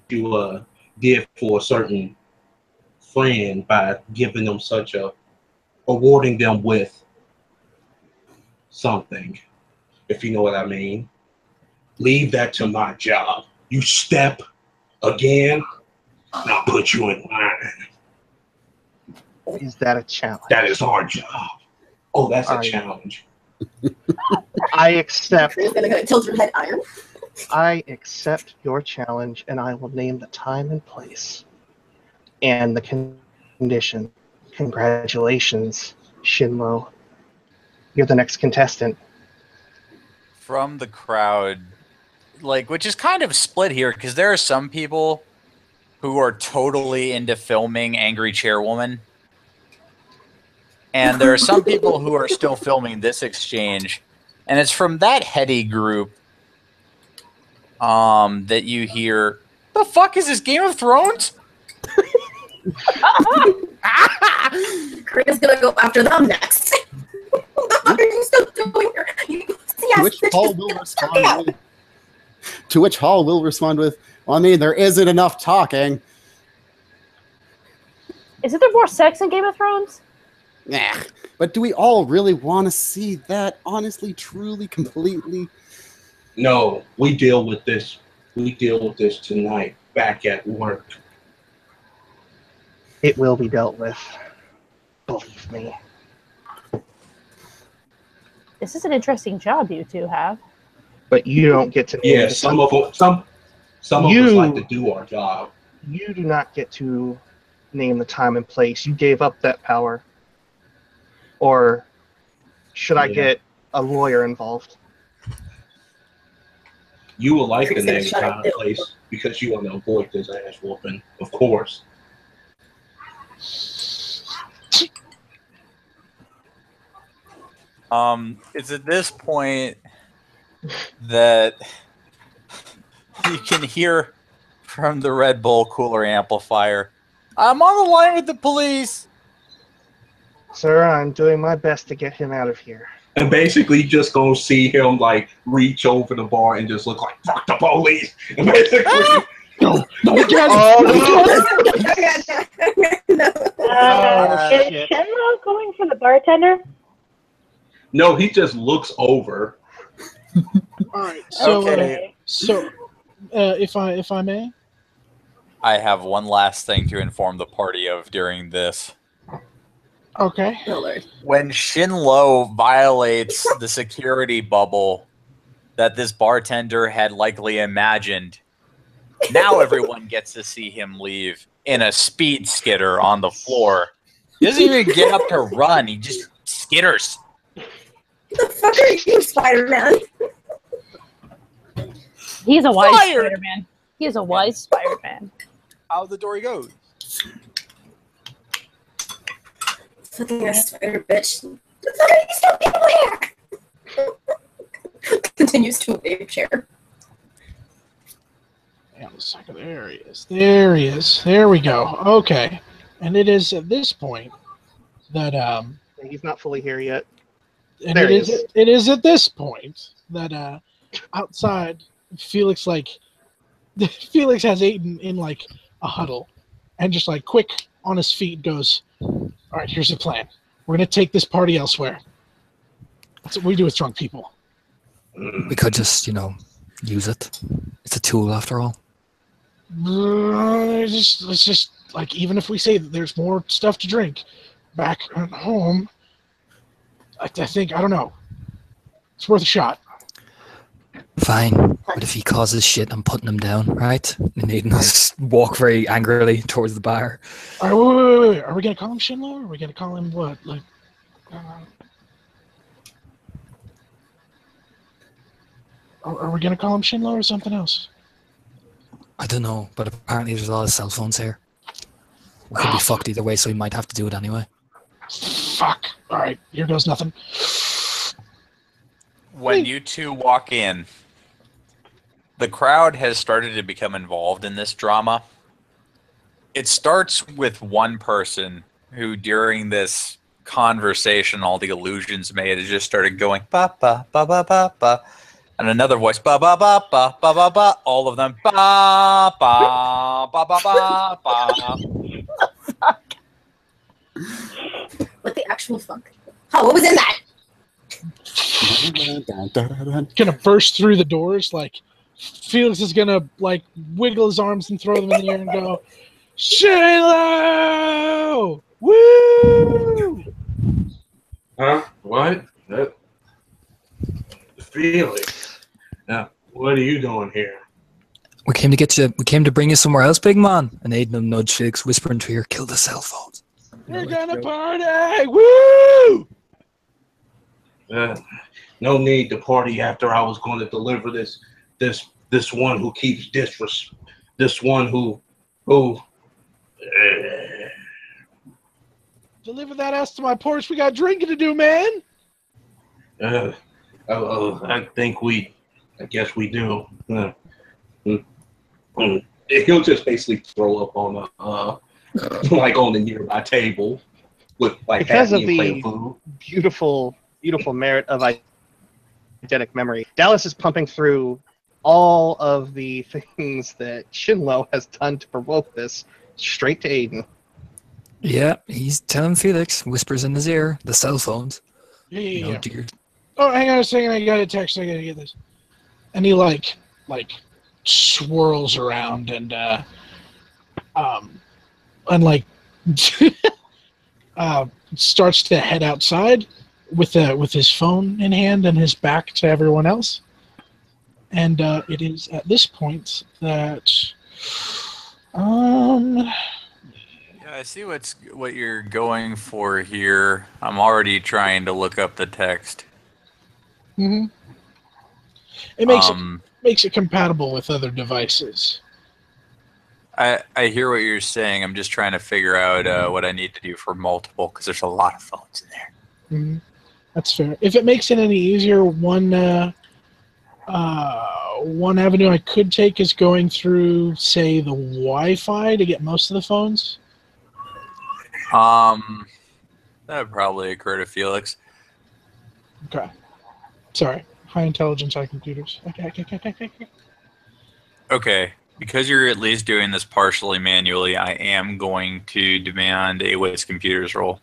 You did for a certain friend by giving them awarding them with something, if you know what I mean. Leave that to my job. You step again, and I'll put you in line. Is that a challenge? That is our job. Oh, that's All a right. challenge. I accept. He's gonna go tilt your head iron. I accept your challenge, and I will name the time and place and the condition. Congratulations, Shin-Lo. You're the next contestant. From the crowd, like, which is kind of split here, because there are some people who are totally into filming Angry Chairwoman, and there are some people who are still filming this exchange, and it's from that heady group that you hear, "The fuck is this, Game of Thrones?" Karina's gonna go after them next. What the fuck are you still doing here? To which Paul will respond with, well, I mean, there isn't enough talking. Isn't there more sex in Game of Thrones? Nah, but do we all really want to see that? Honestly, truly, completely? No, we deal with this. We deal with this tonight back at work. It will be dealt with. Believe me. This is an interesting job you two have. But you don't get to. Yeah, some of us like to do our job. You do not get to name the time and place. You gave up that power. Or should I get a lawyer involved? You will like the name time and place because you want to avoid this ass whooping, of course. It's at this point that you can hear from the Red Bull cooler amplifier, "I'm on the line with the police." Sir, I'm doing my best to get him out of here. And basically, just gonna see him like reach over the bar and just look like "fuck the police." And basically, No, Is Shin-Lo going for the bartender? no, he just looks over. All right. So, Okay. If I may, I have one last thing to inform the party of during this. okay. Oh, Lord. When Shin-Lo violates the security bubble that this bartender had likely imagined, now everyone gets to see him leave in a speed skitter on the floor. He doesn't even get up to run. He just skitters. The fuck are you, Spider-Man? He's a wise Fired! Spider-Man. He is a wise Spider-Man. Out the door he goes. Fucking ass spider bitch. The fuck are you still here? Continues to wave chair. Hang on a second. There he is. There he is. There we go. Okay. And it is at this point that He's not fully here yet. and There it he is. is. It is at this point that outside Felix Felix has Aiden in like a huddle, and just like quick on his feet goes, "All right, here's the plan. We're gonna take this party elsewhere. That's what we do with drunk people." We could just, use it. It's a tool after all. Let's just like, even if we say that there's more stuff to drink back at home, I think, I don't know. It's worth a shot. Fine. But if he causes shit, I'm putting him down, right? And Aiden will just walk very angrily towards the bar. All right, wait. Are we gonna call him Shin-Lo, or are we gonna call him what? Like, are we gonna call him Shin-Lo or something else? I don't know, but apparently there's a lot of cell phones here. We could be fucked either way, so we might have to do it anyway. Fuck. All right, here goes nothing. When you two walk in, the crowd has started to become involved in this drama. It starts with one person who, during this conversation, all the illusions made, has just started going ba ba ba ba ba ba, and another voice ba ba ba ba ba ba ba. All of them ba ba ba ba ba ba. What the actual fuck? Oh, what was in that? Gonna burst through the doors. Like, Felix is gonna like wiggle his arms and throw them in the air and go, "Shin-Lo! Woo!" Huh? What? Felix. Now, what are you doing here? We came to get you. We came to bring you somewhere else, big man. And Aiden will nudge Felix, whispering to your, "Kill the cell phones." We're gonna party! Woo! No need to party after I was going to deliver this one who keeps this one who Deliver that ass to my porch. We got drinking to do, man. I guess we do. He'll just basically throw up on like on the nearby table with like Because of happy and the food. beautiful merit of eidetic memory, Dallas is pumping through all of the things that Shin-Lo has done to provoke this straight to Aiden. Yeah, he's telling Felix, whispers in his ear, the cell phones. Yeah. Dear. Oh, hang on a second. I got a text. I gotta get this. And he like swirls around and like starts to head outside. with his phone in hand and his back to everyone else. And it is at this point that Yeah, I see what you're going for here. I'm already trying to look up the text. it makes it compatible with other devices. I hear what you're saying. I'm just trying to figure out what I need to do for multiple, because there's a lot of phones in there. That's fair. If it makes it any easier, one avenue I could take is going through, say, the Wi-Fi to get most of the phones. That would probably occur to Felix. Okay. Sorry. High intelligence, high computers. Okay. Because you're at least doing this partially manually, I am going to demand a Wiz Computers roll.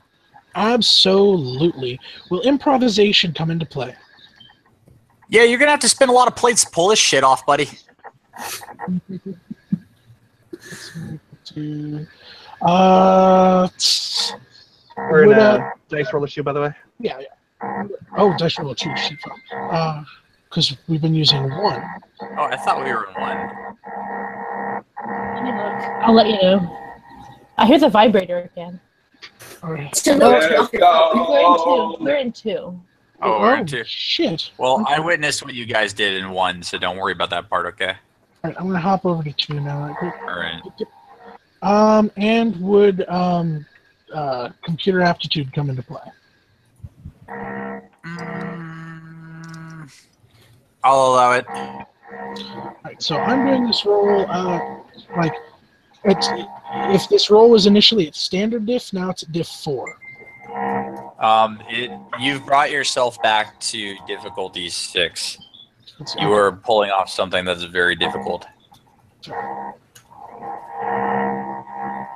Absolutely. Will improvisation come into play? Yeah, you're gonna have to spin a lot of plates to pull this shit off, buddy. We're in a dice roll issue, by the way. Yeah. Oh, dice roll 2. Because we've been using 1. Oh, I thought we were in 1. Let me look. I'll let you know. I hear the vibrator again. All right. We're in 2. Oh, we're in 2. Shit. Well, I witnessed what you guys did in 1, so don't worry about that part, okay? All right, I'm gonna hop over to 2 now. Right quick. All right. And would computer aptitude come into play? I'll allow it. All right, so I'm doing this roll if this roll was initially at standard diff, now it's at diff 4. You've brought yourself back to difficulty 6. You are pulling off something that's very difficult.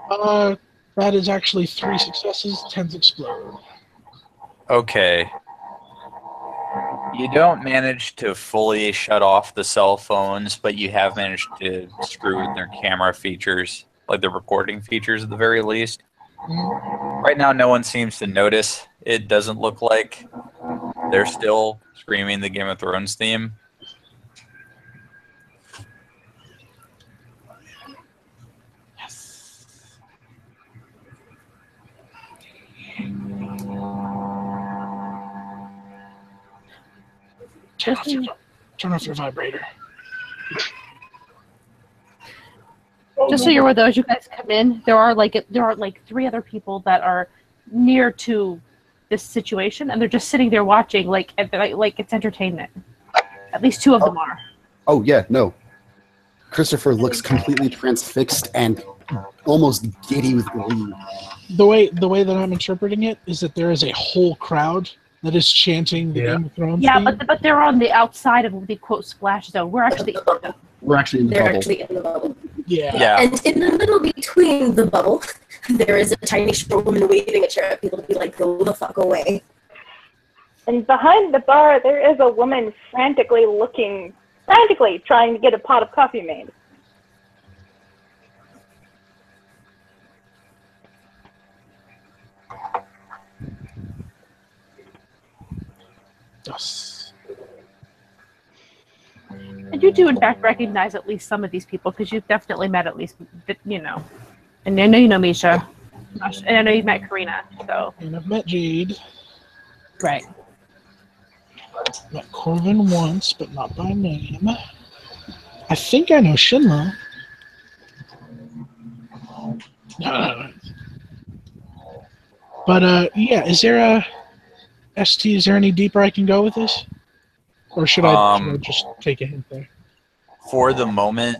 That is actually 3 successes, 10s explode. Okay. You don't manage to fully shut off the cell phones, but you have managed to screw with their camera features, like the recording features at the very least. Right now, no one seems to notice. It doesn't look like they're still screaming the Game of Thrones theme. Turn off your vibrator. Just so you're aware, though, as you guys come in, there are like 3 other people that are near to this situation, and they're just sitting there watching, like it's entertainment. At least 2 of them are. Oh yeah, no. Christopher looks completely transfixed and almost giddy with glee. The way that I'm interpreting it is that there is a whole crowd that is chanting the Game of Thrones theme. but they're on the outside of the quote splash zone. We're actually in the bubble. Actually in the bubble. Yeah. And in the middle between the bubble, there is a tiny short woman waving a chair at people to be like, go the fuck away. And behind the bar, there is a woman frantically trying to get a pot of coffee made. Yes. And you do, in fact, recognize at least some of these people, because you've definitely met at least, And I know you know Misha. And I know you've met Karina, so. And I've met Jade. Right. Met Corvin once, but not by name. I think I know Shin-Lo. But, yeah, is there any deeper I can go with this? Or should I just take a hint there? For the moment,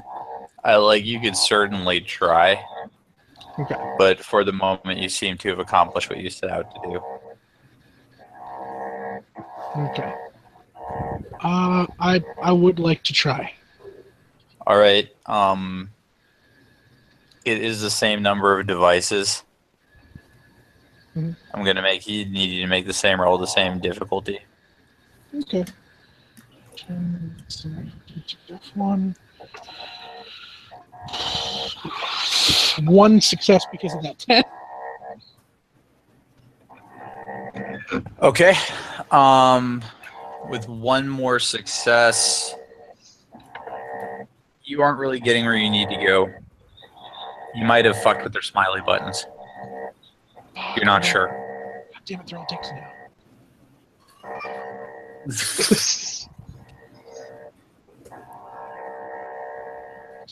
you could certainly try. Okay. But for the moment, you seem to have accomplished what you set out to do. Okay. I would like to try. All right. It is the same number of devices. Mm-hmm. I'm gonna need you to make the same roll, the same difficulty. Okay. 1 success because of that 10. Okay. With one more success, you aren't really getting where you need to go. You might have fucked with their smiley buttons. You're not sure. God damn it, they're all dicks now. It's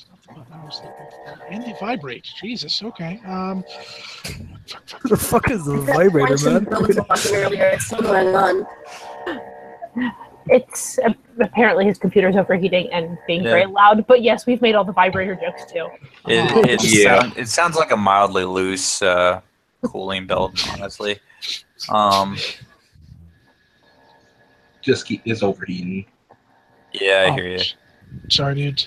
not the button I was looking for. And they vibrate. Jesus, okay. Who the fuck is the vibrator, man? Bill was watching earlier. It's still going on. It's apparently his computer's overheating and being Yeah. very loud. But yes, we've made all the vibrator jokes too. It sounds like a mildly loose cooling belt, honestly. It's overheating. Yeah, I hear you. Sorry, dude.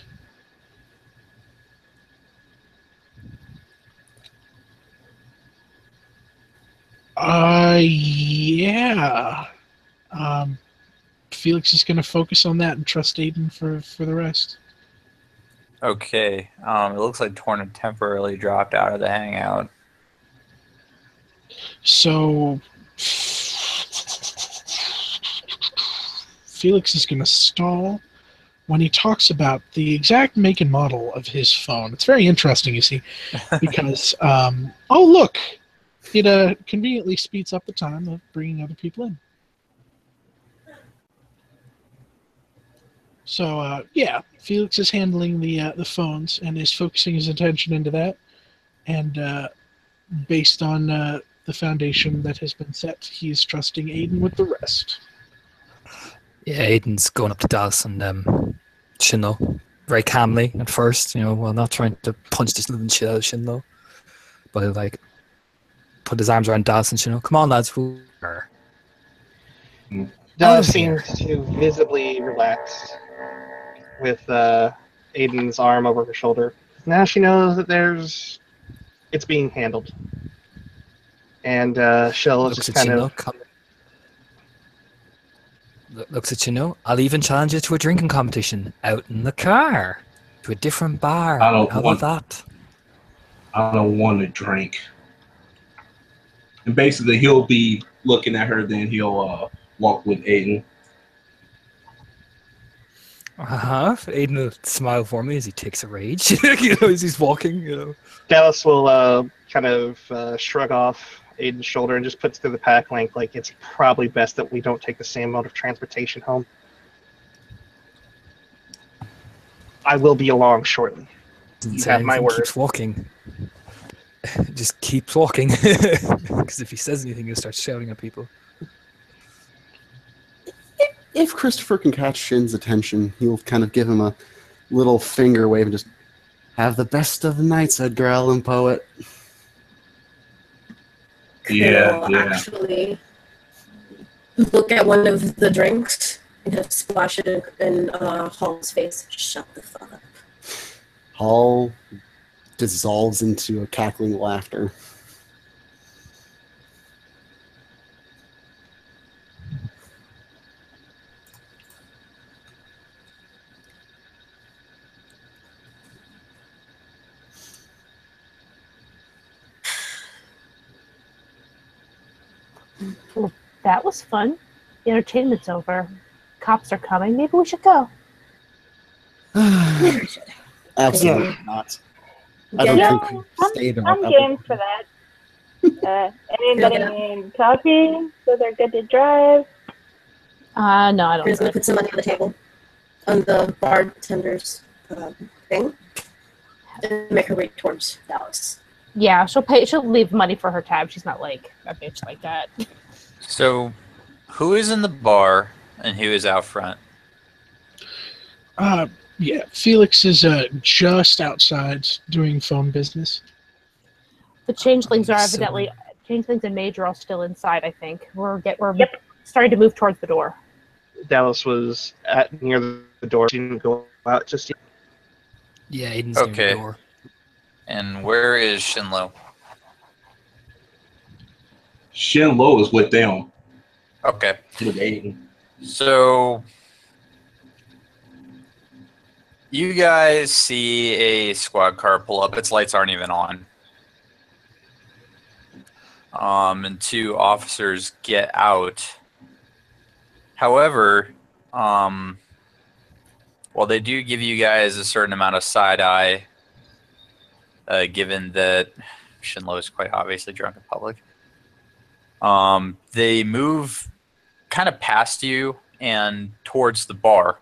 Yeah. Felix is going to focus on that and trust Aiden for the rest. Okay. It looks like Torn had temporarily dropped out of the hangout. So Felix is going to stall when he talks about the exact make and model of his phone. It's very interesting, you see, because, oh, look, it conveniently speeds up the time of bringing other people in. So, yeah, Felix is handling the phones and is focusing his attention into that. And based on the foundation that has been set, he is trusting Aiden with the rest. Yeah, Aiden's going up to Dallas and Shin-Lo very calmly at first, while not trying to punch this living shit out of Shin-Lo. But he'll, put his arms around Dallas and Shin-Lo. Come on, lads. Dallas seems to visibly relax with Aiden's arm over her shoulder. Now she knows that it's being handled. And she'll just kind of... Looks at I'll even challenge you to a drinking competition out in the car. To a different bar. How about that? I don't want to drink. And basically, he'll be looking at her, then he'll walk with Aiden. Aiden will smile for me as he takes a rage, as he's walking, Dallas will kind of shrug off Aiden's shoulder and just puts through the pack link, like it's probably best that we don't take the same mode of transportation home. I will be along shortly. You have my word. Keeps walking. Just keeps walking. Because if he says anything, he'll start shouting at people. If Christopher can catch Shin's attention, he'll kind of give him a little finger wave and just have the best of the nights, Edgar Allan Poe. Yeah. Actually look at one of the drinks and just splash it in Hall's face. Shut the fuck up. Hall dissolves into a cackling laughter. Well, that was fun. The entertainment's over. Cops are coming. Maybe we should go. Absolutely not. I don't think we stayed on. I'm game for that. Anybody need coffee so they're good to drive? No, I don't. Chris gonna put some money on the table, on the bartender's thing, and make her way towards Dallas. Yeah, she'll pay. She'll leave money for her tab. She's not like a bitch like that. So, who is in the bar and who is out front? Yeah, Felix is just outside doing phone business. The changelings are evidently changelings and Major are still inside. I think we're starting to move towards the door. Dallas was near the door. She didn't go out just yet. Yeah, Aiden's near the door. And where is Shin-Lo? Shin-Lo is with them. Okay. With Aiden. So, you guys see a squad car pull up. Its lights aren't even on. and 2 officers get out. However, while they do give you guys a certain amount of side eye, given that Shin-Lo is quite obviously drunk in public, they move kind of past you and towards the bar.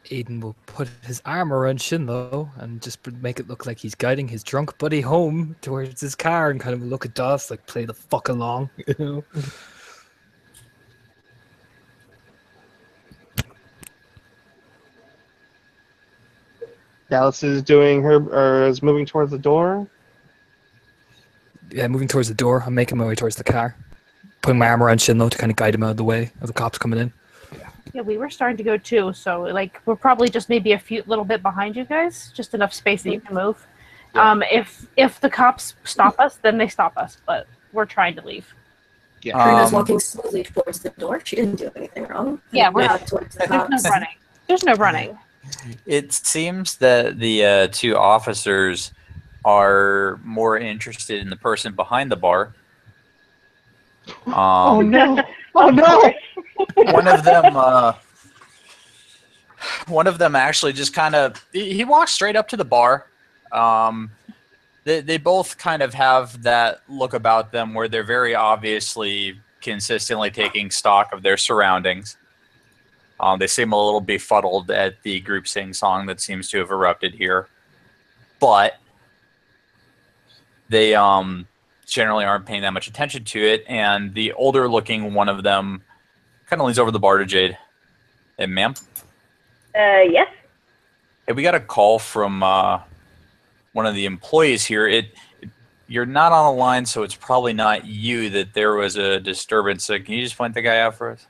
Aiden will put his arm around Shin-Lo and just make it look like he's guiding his drunk buddy home towards his car and kind of look at Dallas like, play the fuck along, you know? Dallas is moving towards the door. Yeah, moving towards the door. I'm making my way towards the car. Putting my arm around Shin-Lo to kind of guide him out of the way of the cops coming in. Yeah, we were starting to go too, so like we're probably just maybe a little bit behind you guys, just enough space that you can move. Yeah. If the cops stop us, then they stop us, but we're trying to leave. Yeah. Karina's walking smoothly towards the door. She didn't do anything wrong. Yeah, we're not towards the there's cops. no running. There's no running. It seems that the 2 officers are more interested in the person behind the bar. Oh no! Oh no! One of them actually just kind of he walks straight up to the bar. They both kind of have that look about them where they're very obviously consistently taking stock of their surroundings. They seem a little befuddled at the group sing-song that seems to have erupted here, but they generally aren't paying that much attention to it. And the older-looking one of them kind of leans over the bar to Jade. Hey, ma'am? Yes. Hey, we got a call from one of the employees here. You're not on the line, so it's probably not you that there was a disturbance. So can you just point the guy out for us?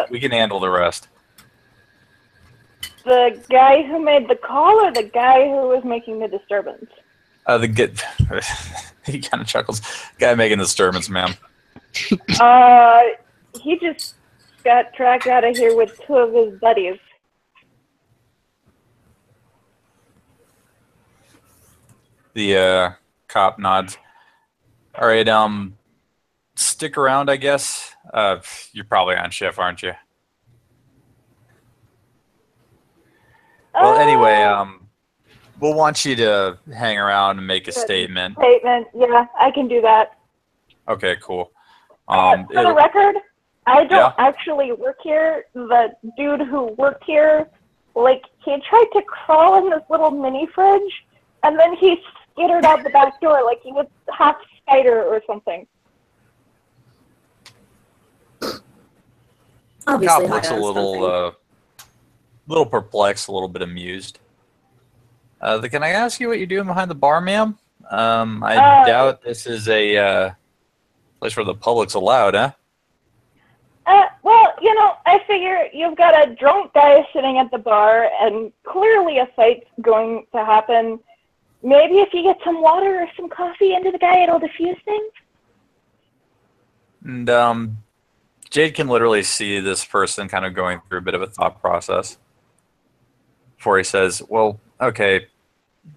We can handle the rest. The guy who made the call or the guy who was making the disturbance? He kind of chuckles. Guy making the disturbance, ma'am. He just got dragged out of here with 2 of his buddies. The cop nods. All right, stick around, I guess. You're probably on shift, aren't you? Well, anyway, we'll want you to hang around and make a statement. Yeah, I can do that. Okay, cool. For the record, I don't actually work here. The dude who worked here, like, he tried to crawl in this little mini fridge, and then he skittered out the back door like he was half spider or something. Obviously, Cop looks a little perplexed, a little bit amused. Can I ask you what you're doing behind the bar, ma'am? I doubt this is a place where the public's allowed, huh? Well, you know, I figure you've got a drunk guy sitting at the bar, and clearly a fight's going to happen. Maybe if you get some water or some coffee into the guy, it'll diffuse things. And Jade can literally see this person kind of going through a bit of a thought process before he says, well, okay,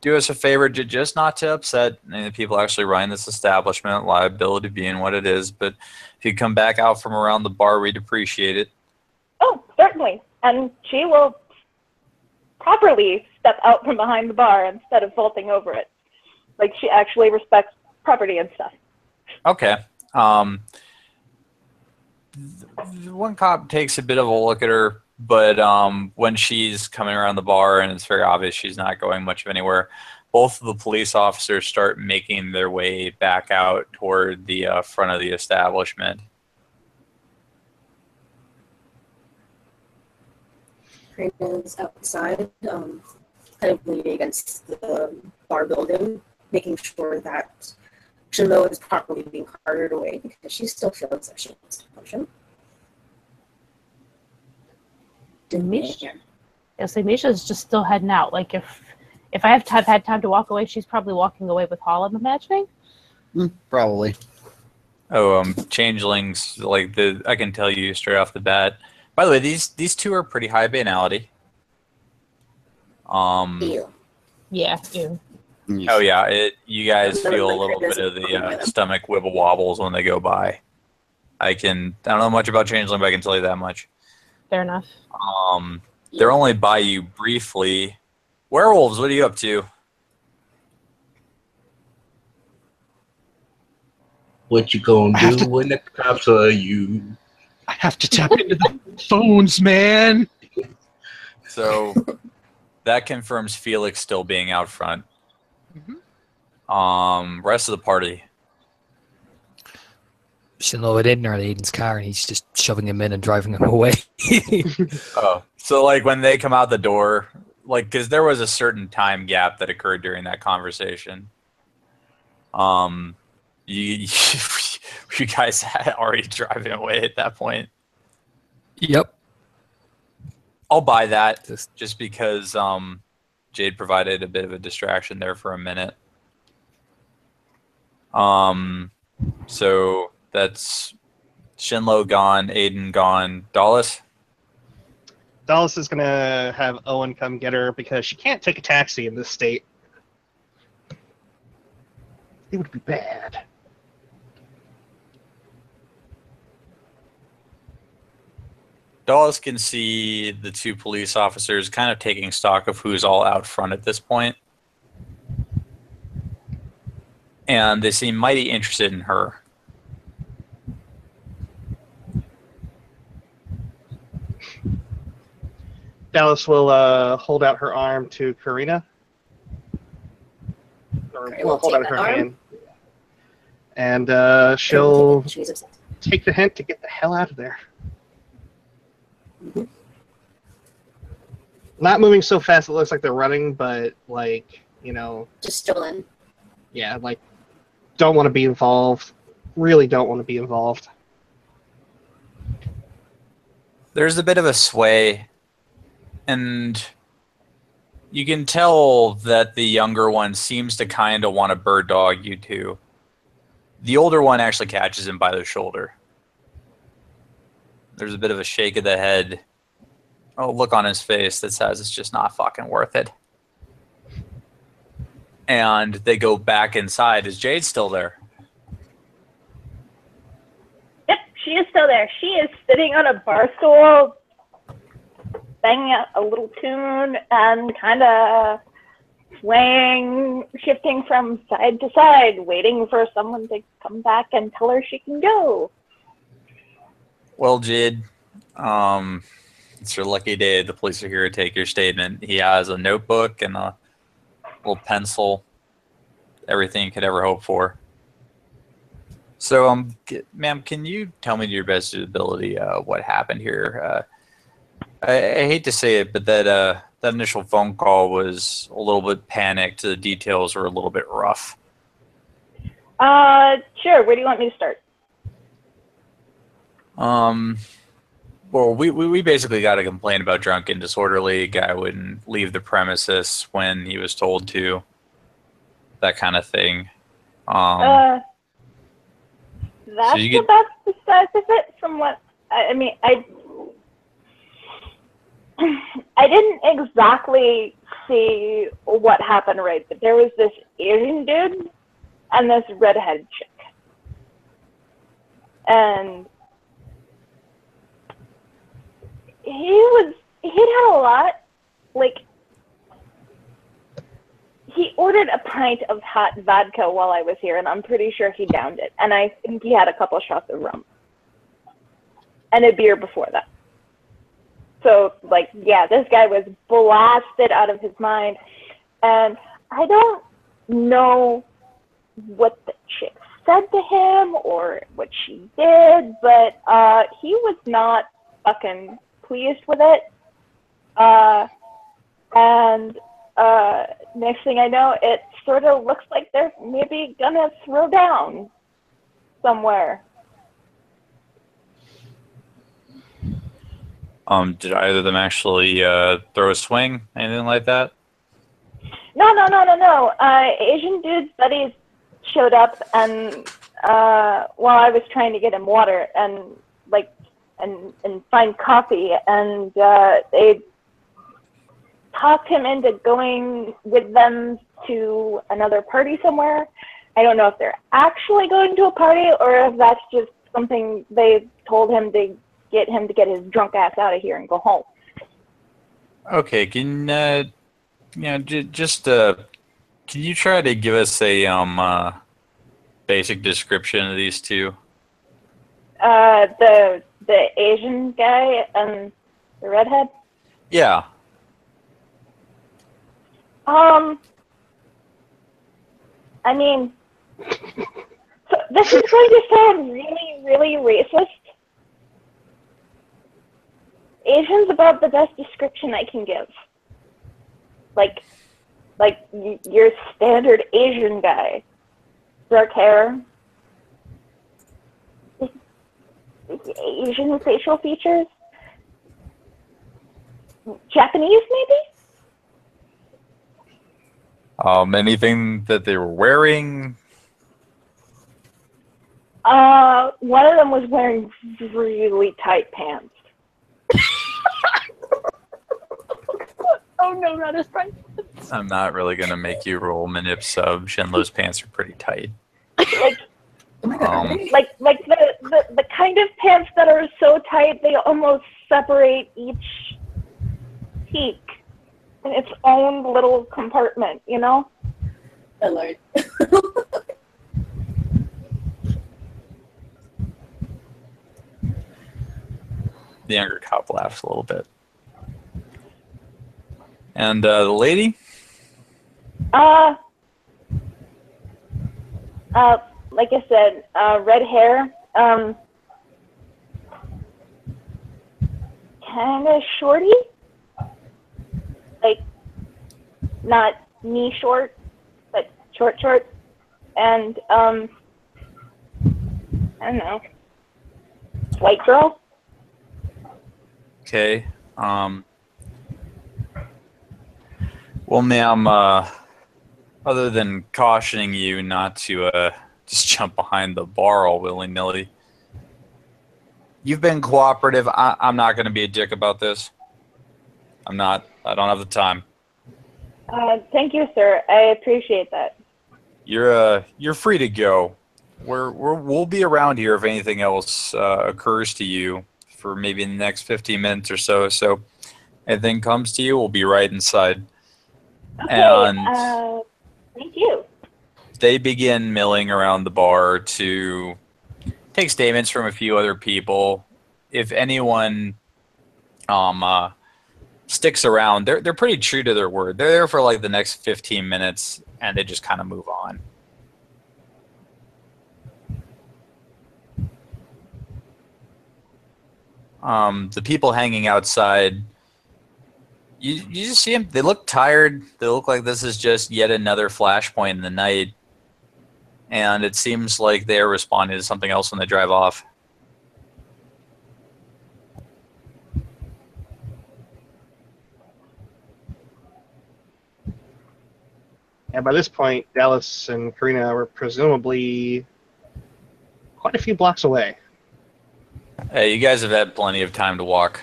do us a favor, just not to upset any of the people actually running this establishment, liability being what it is, but if you come back out from around the bar, we'd appreciate it. Oh, certainly. And she will properly step out from behind the bar instead of vaulting over it. Like, she actually respects property and stuff. Okay. One cop takes a bit of a look at her, but when she's coming around the bar and it's very obvious she's not going much of anywhere, both of the police officers start making their way back out toward the front of the establishment. Karina's outside, kind of leaning against the bar building, making sure that Shin-Lo is properly being carted away because she still feels that she wants to punch him. Misha's just still heading out. Like, if I have had time to walk away, she's probably walking away with Hall, I'm imagining. Probably. Oh, changelings, like I can tell you straight off the bat. By the way, these 2 are pretty high banality. Ew. Yeah, ew. Oh yeah, you guys feel a little bit of the stomach wibble wobbles when they go by. I don't know much about Changeling, but I can tell you that much. Fair enough. They're only by you briefly. Werewolves, what are you up to? What you gonna do when the cops are you? I have to tap into the phones, man. So that confirms Felix still being out front. Rest of the party. Shin-Lo had in Aiden's car, and he's just shoving him in and driving him away. Oh, so like when they come out the door, like because there was a certain time gap that occurred during that conversation. You guys had already driving away at that point. Yep. I'll buy that just because Jade provided a bit of a distraction there for a minute. So that's Shin-Lo gone, Aiden gone, Dallas. Dallas is gonna have Owen come get her because she can't take a taxi in this state. It would be bad. Dallas can see the two police officers kind of taking stock of who's all out front at this point. And they seem mighty interested in her. Dallas will hold out her arm to Karina. Or Okay, will we'll hold take out her that arm. hand. And she'll take the hint to get the hell out of there. Not moving so fast it looks like they're running, but like, you know, Just stolen. yeah, like don't want to be involved. Really don't want to be involved. There's a bit of a sway, and you can tell that the younger one seems to kind of want to bird dog you two. The older one actually catches him by the shoulder. There's a bit of a shake of the head. Oh, look on his face that says it's just not fucking worth it. And they go back inside. Is Jade still there? Yep, she is still there. She is sitting on a bar stool, banging out a little tune and kind of swaying, shifting from side to side, waiting for someone to come back and tell her she can go. Well, Jade, it's your lucky day. The police are here to take your statement. He has a notebook and a little pencil. Everything you could ever hope for. So, ma'am, can you tell me to your best ability what happened here? I hate to say it, but that initial phone call was a little bit panicked. The details were a little bit rough. Sure. Where do you want me to start? Well, we basically got a complaint about drunk and disorderly. A guy wouldn't leave the premises when he was told to. That kind of thing. That's so you about the size of it from what I mean. I didn't exactly see what happened, right? But there was this Asian dude and this redhead chick, and he'd had a lot, like, he ordered a pint of hot vodka while I was here, and I'm pretty sure he downed it. And I think he had a couple shots of rum. And a beer before that. So, like, yeah, this guy was blasted out of his mind. And I don't know what the chick said to him or what she did, but he was not fucking pleased with it. Next thing I know, it sort of looks like they're maybe gonna throw down somewhere. Did either of them actually throw a swing, anything like that? No. Asian dude's buddies showed up, and while I was trying to get him water and find coffee, and they talked him into going with them to another party somewhere. I don't know if they're actually going to a party or if that's just something they told him to get his drunk ass out of here and go home. Okay, can can you try to give us a basic description of these two? The Asian guy and the redhead. Yeah. I mean, so this is going to sound really, really racist. Asian's about the best description I can give. Like your standard Asian guy. Dark hair. Asian facial features. Japanese, maybe? Anything that they were wearing? One of them was wearing really tight pants. Oh no, not his friend. I'm not really gonna make you roll manip sub. Shin-Lo's pants are pretty tight. Like, Oh my god. like the kind of pants that are so tight they almost separate each peak in its own little compartment, you know? Oh Lord. The younger cop laughs a little bit. And the lady? Like I said, red hair, kind of shorty, like not knee short, but short, and I don't know, white girl. Okay. Well, ma'am, other than cautioning you not to just jump behind the bar all willy-nilly, you've been cooperative. I'm not going to be a dick about this. I'm not. I don't have the time. Thank you, sir. I appreciate that. You're free to go. We'll be around here if anything else occurs to you for maybe in the next 15 minutes or so. So, anything comes to you, we'll be right inside. Okay. And thank you. they begin milling around the bar to take statements from a few other people. If anyone sticks around, they're pretty true to their word. They're there for like the next 15 minutes, and they just kind of move on. The people hanging outside, you just see them. They look tired. They look like this is just yet another flashpoint in the night. And it seems like they're responding to something else when they drive off. And by this point, Dallas and Karina were presumably quite a few blocks away. Hey, you guys have had plenty of time to walk.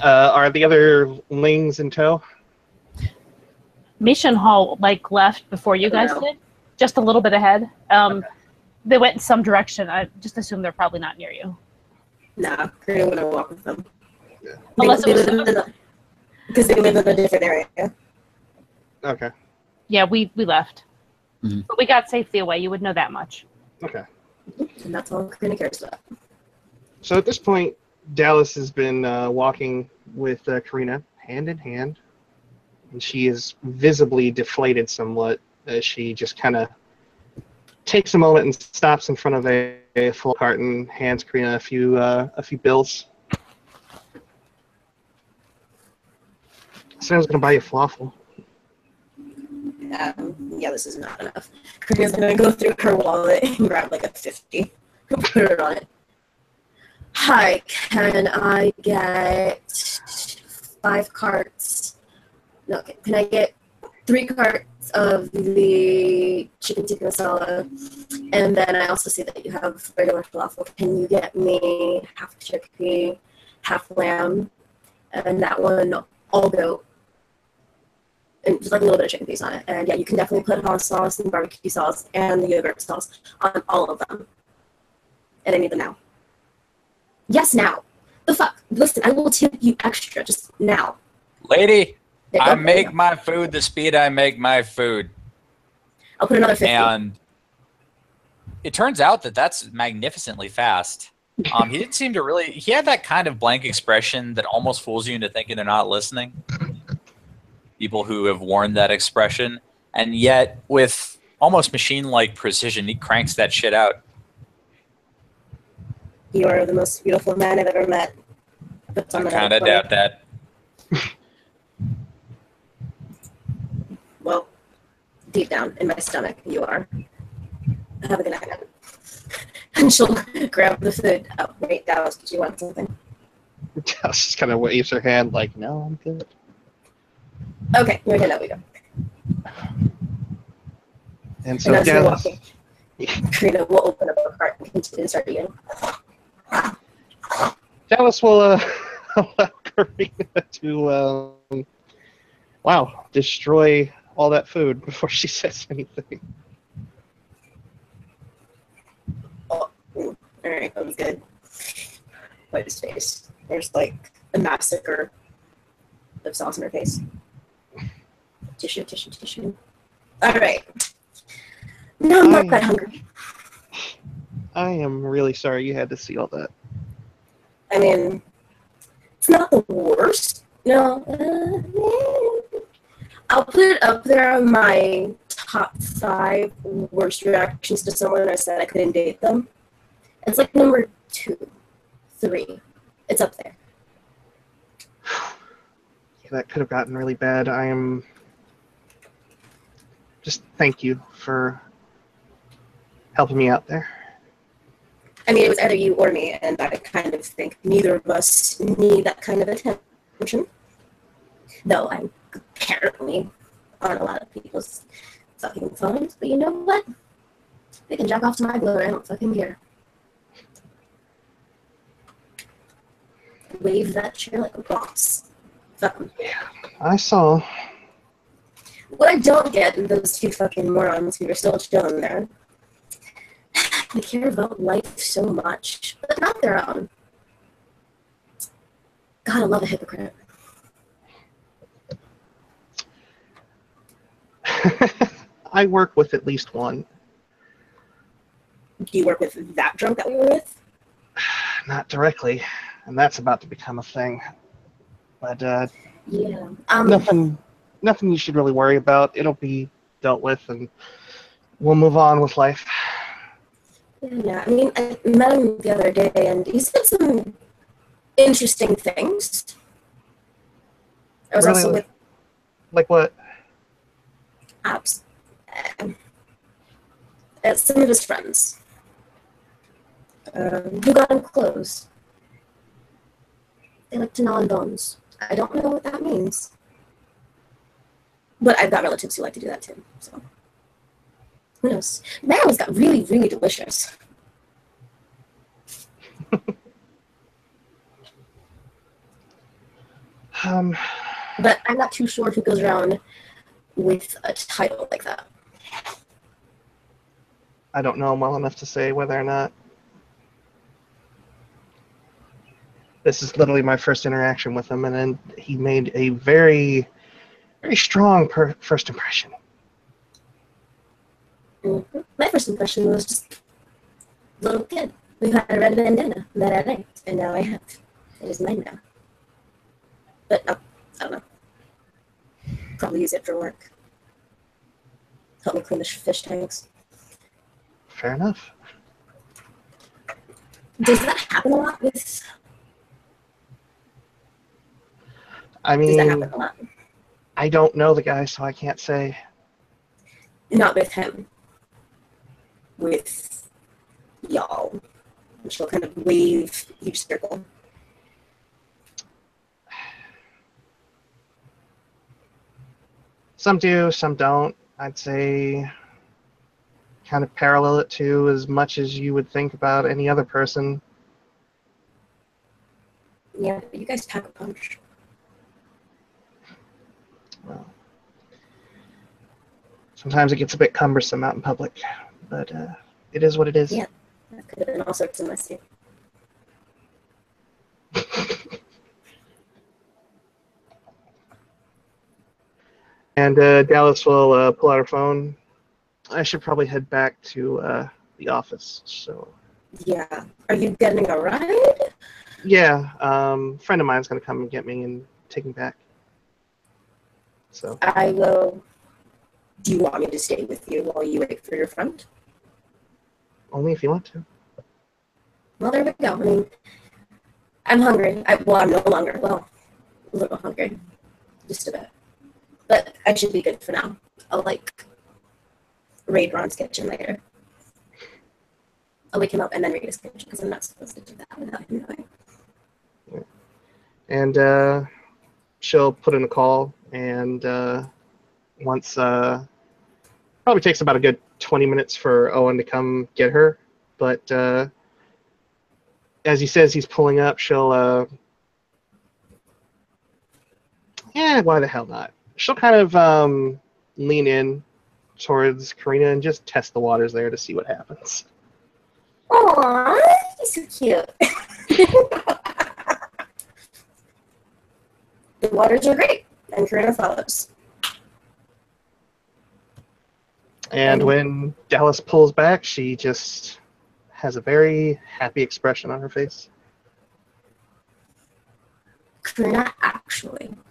Are the other Lings in tow? Mission Hall left before you guys did, just a little bit ahead. They went in some direction. I just assume they're probably not near you. Nah, Karina would have walked with them. Yeah. Unless it was because they live in a different area. Okay. Yeah, we left. Mhm. But we got safely away. You would know that much. Okay. And that's all Karina cares about. So at this point, Dallas has been walking with Karina hand in hand, and she is visibly deflated somewhat as she just kind of takes a moment and stops in front of a full carton, hands Karina a few bills. Said I was going to buy you falafel. Yeah, this is not enough. Karina's gonna go through her wallet and grab like a 50 and put it on it. Hi, can I get 5 carts? No, okay. Can I get 3 carts of the chicken tikka masala? And then I also see that you have regular falafel. Can you get me half chickpea half lamb, and that one all goat. And just like a little bit of chicken piece on it. And yeah, you can definitely put hot sauce and barbecue sauce and the yogurt sauce on all of them. And I need them now. Yes, now. The fuck? Listen, I will tip you extra just now. Lady, Yeah, I make my food the speed I make my food. I'll put another 50. And it turns out that that's magnificently fast. He didn't seem to really... He had that kind of blank expression that almost fools you into thinking they're not listening. People who have worn that expression. And yet, with almost machine-like precision, he cranks that shit out. You are the most beautiful man I've ever met. I kind of doubt that. Well, deep down in my stomach, you are. Have a good night. And she'll grab the food. Oh, wait, Dallas, did you want something? Dallas just kind of waves her hand like, no, I'm good. Okay, there we go. And so as you're Dallas... walking, Karina will open up a cart and continue to start eating. Dallas will allow Karina to, destroy all that food before she says anything. Oh, alright, that was good. Wipe his face. There's like a massacre of sauce in her face. Tissue. Alright. Now I'm not that hungry. I am really sorry you had to see all that. I mean, it's not the worst. No. I'll put it up there on my top 5 worst reactions to someone I said I couldn't date them. It's like number 2, 3. It's up there. Yeah, that could have gotten really bad. I am... Just thank you for helping me out there. I mean, it was either you or me, and I kind of think neither of us need that kind of attention. Though I'm apparently on a lot of people's fucking phones, but you know what? They can jack off to my glory, I don't fucking care. Wave that chair like a boss. Fuck 'em. Yeah, I saw. What I don't get is those 2 fucking morons who are still chilling there. They care about life so much, but not their own. God, I love a hypocrite. I work with at least one. Do you work with that drunk that we were with? Not directly, and that's about to become a thing. But Yeah. Nothing you should really worry about. It'll be dealt with, and we'll move on with life. Yeah, I mean, I met him the other day, and he said some interesting things. I was Really? also with Like what? apps. Some of his friends who got him clothes. They like to gnaw on bones. I don't know what that means. But I've got relatives who like to do that too, so who knows? Maryland's got really, really delicious. But I'm not too sure who goes around with a title like that. I don't know him well enough to say whether or not. This is literally my first interaction with him, and then he made a very, very strong first impression. Mm-hmm. My first impression was just a little kid who had a red bandana that I liked, and now I have. It is mine now. But no, I don't know. Probably use it for work. Help me clean the fish tanks. Fair enough. Does that happen a lot with... I Does that mean, happen a lot? I don't know the guy, so I can't say. Not with him. With y'all. And she'll kind of wave each circle. Some do, some don't. I'd say kind of parallel it to as much as you would think about any other person. Yeah, you guys pack a punch. Well, sometimes it gets a bit cumbersome out in public, but it is what it is. Yeah, that could have been all sorts of messy. And Dallas will pull out her phone. I should probably head back to the office. So. Yeah. Are you getting a ride? Yeah, a friend of mine's gonna come and get me and take me back. So. I will. Do you want me to stay with you while you wait for your friend? Only if you want to. Well, there we go. I mean, I'm hungry. I'm no longer. Well, a little hungry. Just a bit. But I should be good for now. I'll, raid Ron's kitchen later. I'll wake him up and then raid his kitchen, because I'm not supposed to do that without him knowing. Yeah. And she'll put in a call, and once... probably takes about a good 20 minutes for Owen to come get her, but as he says he's pulling up, she'll... yeah, why the hell not? She'll kind of lean in towards Karina and just test the waters there to see what happens. Aww, he's so cute. The waters are great, and Karina follows. And when Dallas pulls back, she just has a very happy expression on her face. Karina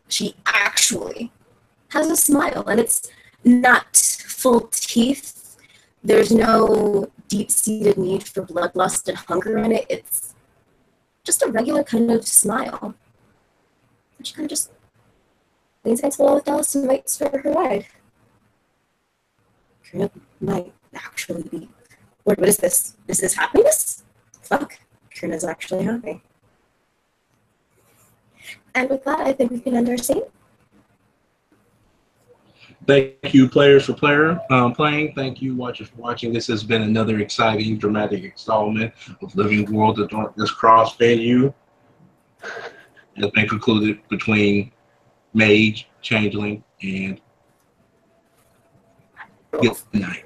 she actually has a smile, and it's not full teeth. There's no deep-seated need for bloodlust and hunger in it. It's just a regular kind of smile. And she kind of just leans against the wall with Dallas and waits for her ride. Karina might actually be... What is this? Is this happiness? Fuck. Karina's actually happy. And with that, I think we can end our scene. Thank you, players, for playing. Thank you, watchers, for watching. This has been another exciting, dramatic installment of Living World of Darkness Cross venue. It has been concluded between Mage, Changeling, and good night.